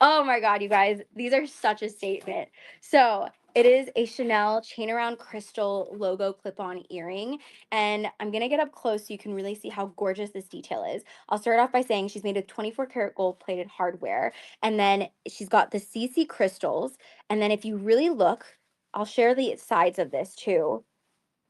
Oh my God, you guys, these are such a statement. So it is a Chanel chain around crystal logo clip-on earring. And I'm gonna get up close so you can really see how gorgeous this detail is. I'll start off by saying she's made of 24 karat gold plated hardware. And then she's got the CC crystals. And then if you really look, I'll share the sides of this too.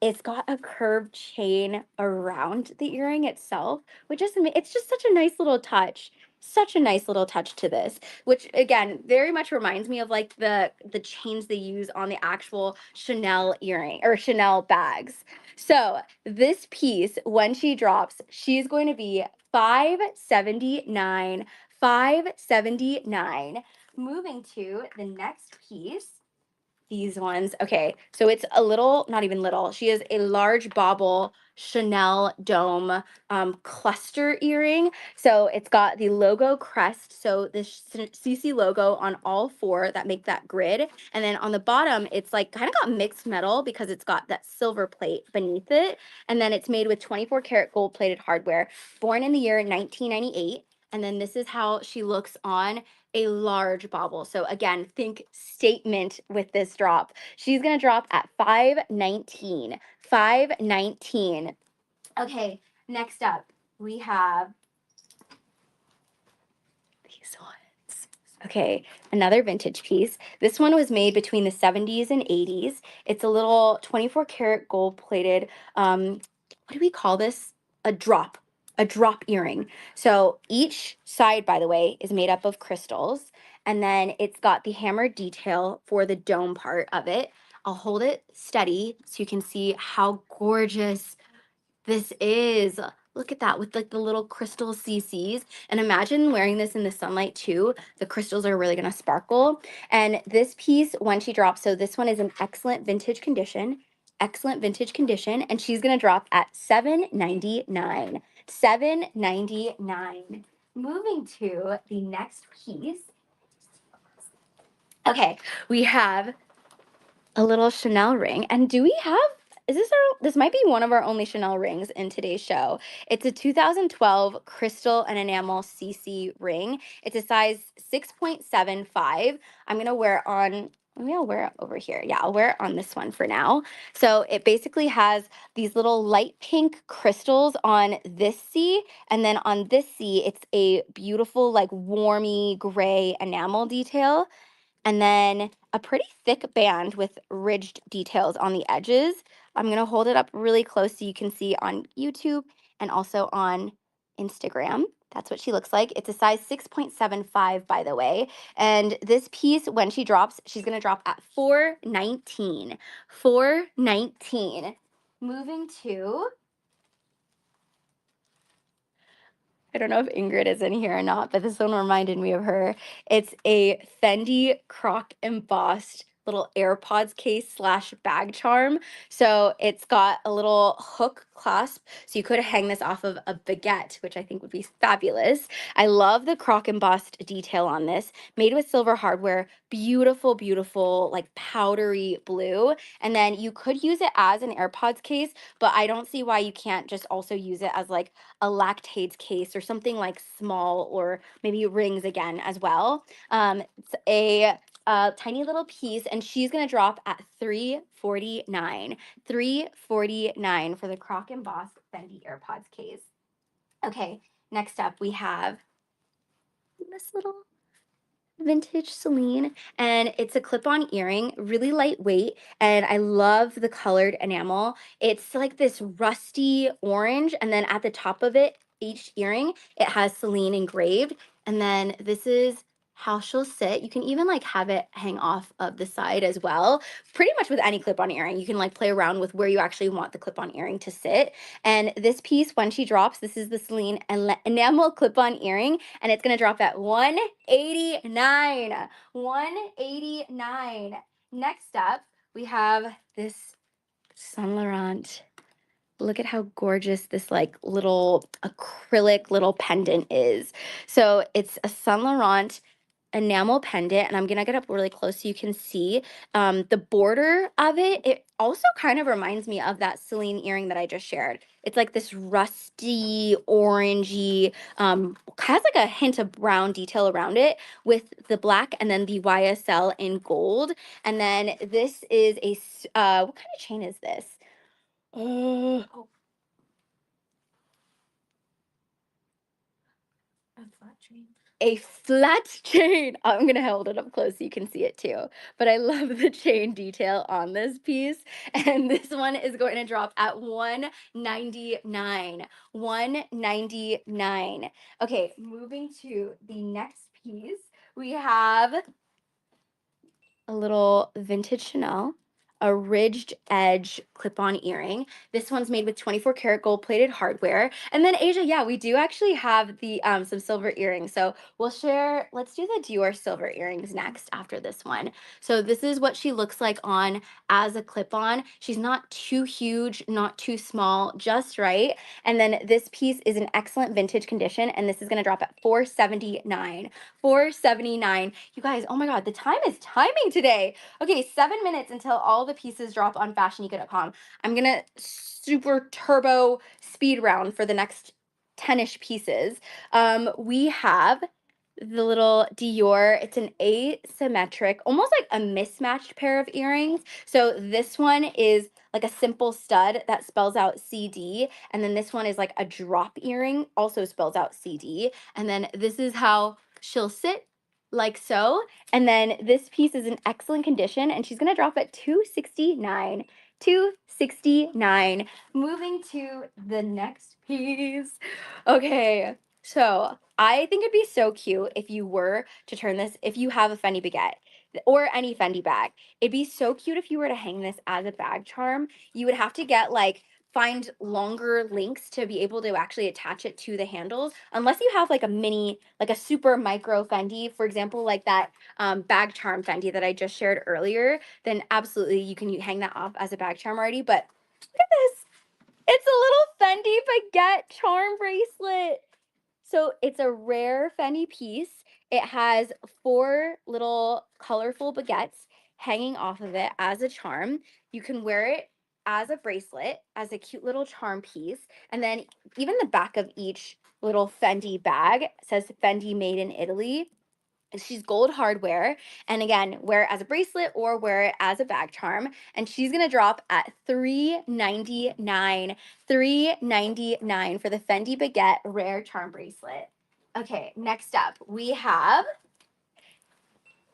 It's got a curved chain around the earring itself, which is it's just such a nice little touch. Such a nice little touch to this, which again very much reminds me of like the chains they use on the actual Chanel earring or Chanel bags. So this piece, when she drops, she's going to be $579. $579. Moving to the next piece, these ones. Okay, so it's a little, not even little. She has a large bauble Chanel dome cluster earring. So it's got the logo crest. So the CC logo on all four that make that grid. And then on the bottom, it's like kind of got mixed metal because it's got that silver plate beneath it. And then it's made with 24 karat gold plated hardware, born in the year 1998. And then this is how she looks on a large bauble. So again, think statement with this drop. She's gonna drop at 519. 519. Okay, next up we have these ones. Okay, another vintage piece. This one was made between the 70s and 80s. It's a little 24 karat gold plated, what do we call this? A drop. A drop earring. So each side, by the way, is made up of crystals. And then it's got the hammered detail for the dome part of it. I'll hold it steady so you can see how gorgeous This is, look at that with like the little crystal CCs. And imagine wearing this in the sunlight too. The crystals are really gonna sparkle. And this piece, when she drops, so this one is in excellent vintage condition, and she's gonna drop at $7.99. $7.99. Moving to the next piece. Okay, we have a little Chanel ring. And do we have, is this our, this might be one of our only Chanel rings in today's show. It's a 2012 crystal and enamel CC ring. It's a size 6.75. I'm going to wear it on, maybe I'll wear it over here. Yeah, I'll wear it on this one for now. So it basically has these little light pink crystals on this C, and then on this C, it's a beautiful like warmy gray enamel detail, and then a pretty thick band with ridged details on the edges. I'm gonna hold it up really close so you can see on YouTube and also on Instagram. That's what she looks like. It's a size 6.75, by the way. And this piece, when she drops, she's gonna drop at $419. $419. Moving to, I don't know if Ingrid is in here or not, but this one reminded me of her. It's a Fendi croc embossed little AirPods case slash bag charm. So it's got a little hook clasp, so you could hang this off of a baguette, which I think would be fabulous. I love the croc embossed detail on this, made with silver hardware, beautiful, beautiful, like powdery blue. And then you could use it as an AirPods case, but I don't see why you can't just also use it as like a lactates case or something like small, or maybe rings again as well. It's a tiny little piece, and she's gonna drop at $349. $349 for the croc embossed Fendi AirPods case. Okay, next up we have this little vintage Celine, and it's a clip-on earring, really lightweight, and I love the colored enamel. It's like this rusty orange, and then at the top of it, each earring, it has Celine engraved, and then this is how she'll sit. You can even like have it hang off of the side as well. Pretty much with any clip-on earring, you can like play around with where you actually want the clip-on earring to sit. And this piece, when she drops, this is the Celine enamel clip-on earring, and it's gonna drop at $189. $189. Next up, we have this Saint Laurent. Look at how gorgeous this like little acrylic little pendant is. So it's a Saint Laurent enamel pendant, and I'm gonna get up really close so you can see the border of it. It also kind of reminds me of that Celine earring that I just shared. It's like this rusty orangey, has like a hint of brown detail around it with the black, and then the YSL in gold. And then this is what kind of chain is this? Oh, a flat chain. A flat chain. I'm gonna hold it up close so you can see it too. But I love the chain detail on this piece. And this one is going to drop at $199. $199. Okay, moving to the next piece, we have a little vintage Chanel, a ridged edge clip-on earring. This one's made with 24 karat gold plated hardware. And then Asia, yeah, we do actually have the some silver earrings. So we'll share, let's do the Dior silver earrings next after this one. So this is what she looks like on as a clip-on. She's not too huge, not too small, just right. And then this piece is in excellent vintage condition, and this is gonna drop at $479. $479. You guys, oh my God, the time is timing today. Okay, 7 minutes until all the pieces drop on FashionNica.com. I'm gonna super turbo speed round for the next 10-ish pieces. We have the little Dior. It's an asymmetric, almost like a mismatched pair of earrings. So this one is like a simple stud that spells out CD, and then this one is like a drop earring, also spells out CD. And then this is how she'll sit, like so. And then this piece is in excellent condition, and she's gonna drop at $269. $269. Moving to the next piece. Okay, so I think it'd be so cute if you were to turn this, if you have a Fendi baguette or any Fendi bag. It'd be so cute if you were to hang this as a bag charm. You would have to get like find longer links to be able to actually attach it to the handles, unless you have like a mini, like a super micro Fendi, for example, like that bag charm Fendi that I just shared earlier, then absolutely you can hang that off as a bag charm already. But look at this. It's a little Fendi baguette charm bracelet. So it's a rare Fendi piece. It has 4 little colorful baguettes hanging off of it as a charm. You can wear it as a bracelet, as a cute little charm piece. And then even the back of each little Fendi bag says Fendi made in Italy. She's gold hardware. And again, wear it as a bracelet or wear it as a bag charm. And she's gonna drop at $399. $399 for the Fendi Baguette Rare Charm Bracelet. Okay, next up, we have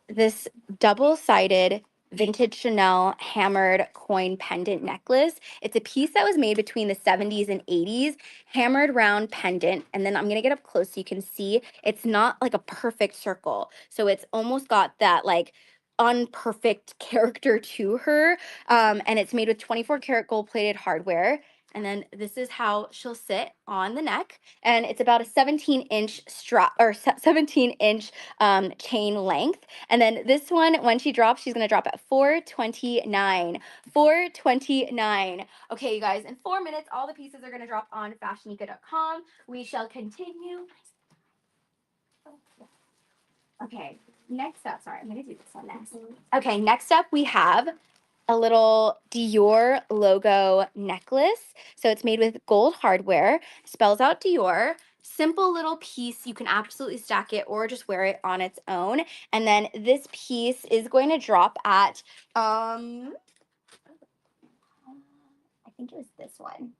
this double-sided vintage Chanel hammered coin pendant necklace. It's a piece that was made between the 70s and 80s, hammered round pendant. And then I'm gonna get up close so you can see it's not like a perfect circle. So it's almost got that like unperfect character to her. And it's made with 24 karat gold plated hardware. And then this is how she'll sit on the neck. And it's about a 17-inch strap or 17-inch chain length. And then this one, when she drops, she's gonna drop at $429. $429. Okay, you guys, in 4 minutes, all the pieces are gonna drop on FashionNica.com. We shall continue. Okay, next up, sorry, I'm gonna do this one next. Okay, next up we have a little Dior logo necklace. So it's made with gold hardware, spells out Dior. Simple little piece. You can absolutely stack it or just wear it on its own. And then this piece is going to drop at, I think it was this one.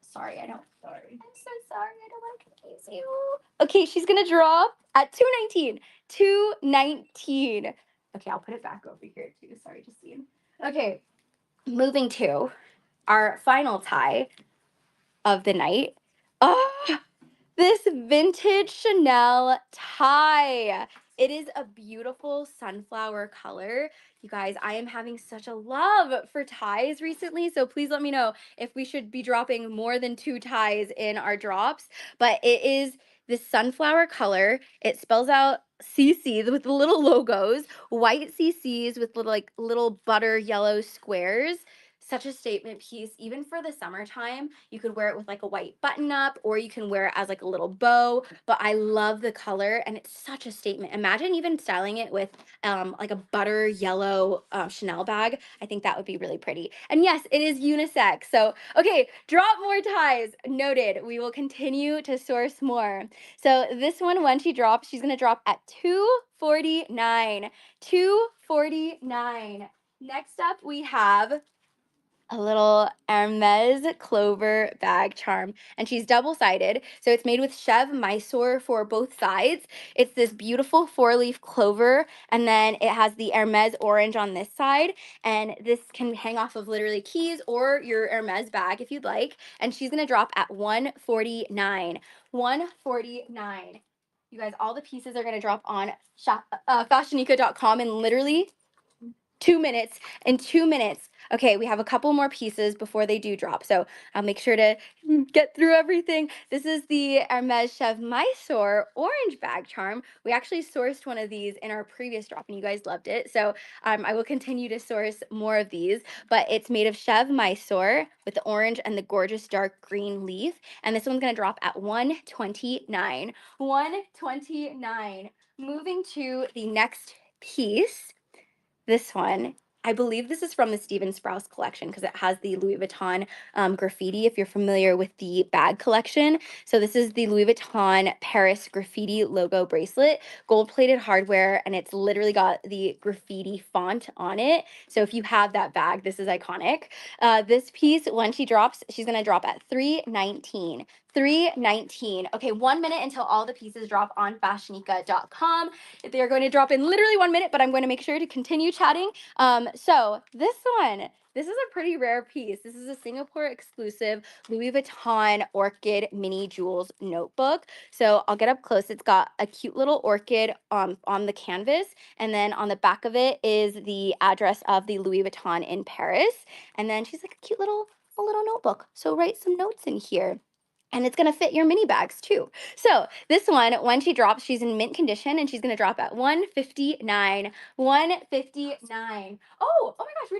Sorry, I don't. Sorry. I'm so sorry. I don't want to confuse you. Okay, she's gonna drop at 219. 219. Okay, I'll put it back over here too. Sorry, Justine. Okay, moving to our final tie of the night. Oh, this vintage Chanel tie. It is a beautiful sunflower color. You guys, I am having such a love for ties recently, so please let me know if we should be dropping more than 2 ties in our drops. But it is this sunflower color. It spells out CC with the little logos, white CCs with little butter yellow squares. Such a statement piece, even for the summertime. You could wear it with like a white button up, or you can wear it as like a little bow. But I love the color, and it's such a statement. Imagine even styling it with like a butter yellow Chanel bag. I think that would be really pretty. And yes, it is unisex. So okay, drop more ties. Noted. We will continue to source more. So this one, when she drops, she's gonna drop at $249. $249. Next up, we have a little Hermes Clover bag charm, and she's double-sided, so it's made with Chev Mysore for both sides. It's this beautiful 4-leaf clover, and then it has the Hermes orange on this side, and this can hang off of literally keys or your Hermes bag if you'd like, and she's gonna drop at $149. $149. You guys, all the pieces are gonna drop on FashionNica.com in literally 2 minutes. In 2 minutes. Okay, we have a couple more pieces before they do drop, so I'll make sure to get through everything. This is the Hermes Chef Mysore orange bag charm. We actually sourced one of these in our previous drop, and you guys loved it, so I will continue to source more of these, but it's made of Chef Mysore with the orange and the gorgeous dark green leaf, and this one's gonna drop at $129. $129. Moving to the next piece. This one, I believe this is from the Steven Sprouse collection because it has the Louis Vuitton graffiti, if you're familiar with the bag collection. So this is the Louis Vuitton Paris graffiti logo bracelet, gold-plated hardware, and it's literally got the graffiti font on it. So if you have that bag, this is iconic. This piece, when she drops, she's going to drop at $319. $319. Okay, 1 minute until all the pieces drop on fashionica.com. They're going to drop in literally 1 minute, but I'm going to make sure to continue chatting. So this one, this is a pretty rare piece. This is a Singapore exclusive Louis Vuitton Orchid Mini Jewels notebook. So I'll get up close. It's got a cute little orchid on the canvas, and then on the back of it is the address of the Louis Vuitton in Paris. And then she's like a cute little a little notebook. So write some notes in here. And it's gonna fit your mini bags too. So this one, when she drops, she's in mint condition and she's gonna drop at 159. 159. Oh my gosh,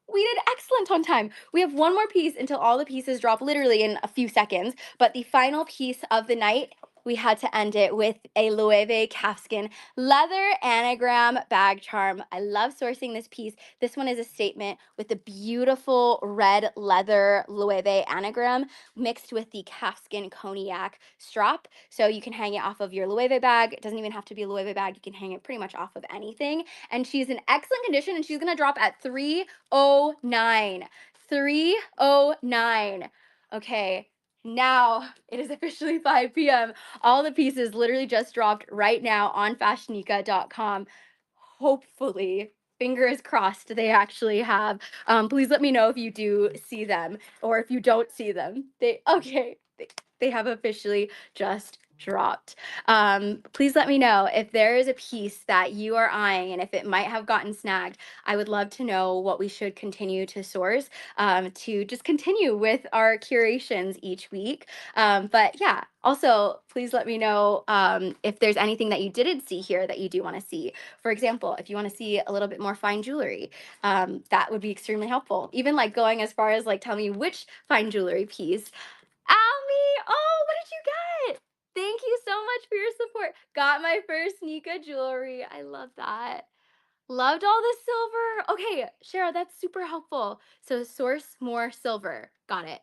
we did excellent on time. We have one more piece until all the pieces drop literally in a few seconds. But the final piece of the night, we had to end it with a Loewe calfskin leather anagram bag charm. I love sourcing this piece. This one is a statement with the beautiful red leather Loewe anagram mixed with the calfskin cognac strap. So you can hang it off of your Loewe bag. It doesn't even have to be a Loewe bag. You can hang it pretty much off of anything. And she's in excellent condition and she's gonna drop at 309. 309. Okay, now it is officially 5 p.m. All the pieces literally just dropped right now on FashionNica.com. Hopefully, fingers crossed, they actually have. Please let me know if you do see them or if you don't see them. They have officially just dropped. Please let me know if there is a piece that you are eyeing and if it might have gotten snagged. I would love to know what we should continue to source to just continue with our curations each week. But yeah, also please let me know if there's anything that you didn't see here that you do want to see. For example, if you want to see a little bit more fine jewelry, that would be extremely helpful. Even like going as far as like tell me which fine jewelry piece. Almy, oh, what did you get? Thank you so much for your support. Got my first Nika jewelry. I love that. Loved all the silver. Okay, Cheryl, that's super helpful. So source more silver. Got it.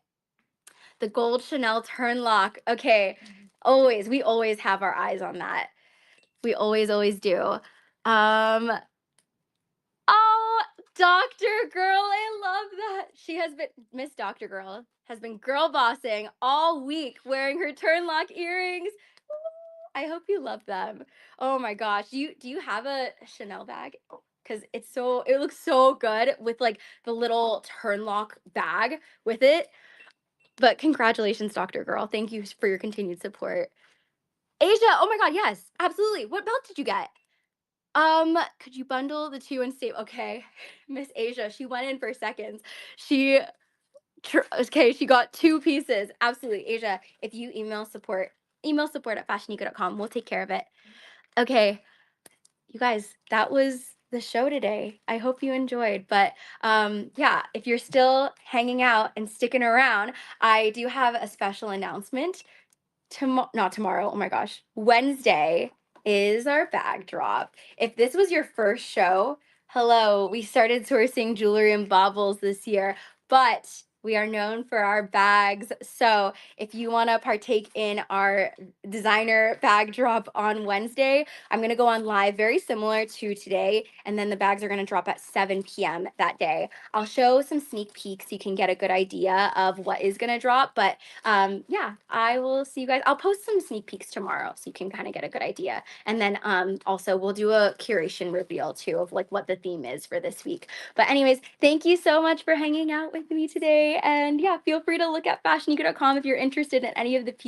The gold Chanel turn lock. Okay, always. We always have our eyes on that. We always do. Oh, Dr. Girl, I love that. She has been, Miss Dr. Girl has been girl bossing all week wearing her turn lock earrings. Ooh, I hope you love them. Oh my gosh. Do you have a Chanel bag? Because it looks so good with like the little turn lock bag with it. But congratulations, Dr. Girl. Thank you for your continued support. Asia, oh my God, yes, absolutely. What belt did you get? Could you bundle the two and save? Okay, Miss Asia, she went in for seconds. Okay, she got two pieces. Absolutely, Asia. If you email support at fashionica.com. We'll take care of it. Okay, you guys, that was the show today. I hope you enjoyed. But yeah, if you're still hanging out and sticking around, I do have a special announcement. Not tomorrow, oh my gosh, Wednesday is our bag drop. If this was your first show, hello, we started sourcing jewelry and baubles this year, but we are known for our bags. So if you want to partake in our designer bag drop on Wednesday, I'm going to go on live very similar to today, and then the bags are going to drop at 7 p.m. that day. I'll show some sneak peeks so you can get a good idea of what is going to drop, but yeah, I will see you guys. I'll post some sneak peeks tomorrow so you can kind of get a good idea. And then also we'll do a curation reveal too of like what the theme is for this week. But anyways, thank you so much for hanging out with me today. And yeah, feel free to look at fashionica.com if you're interested in any of the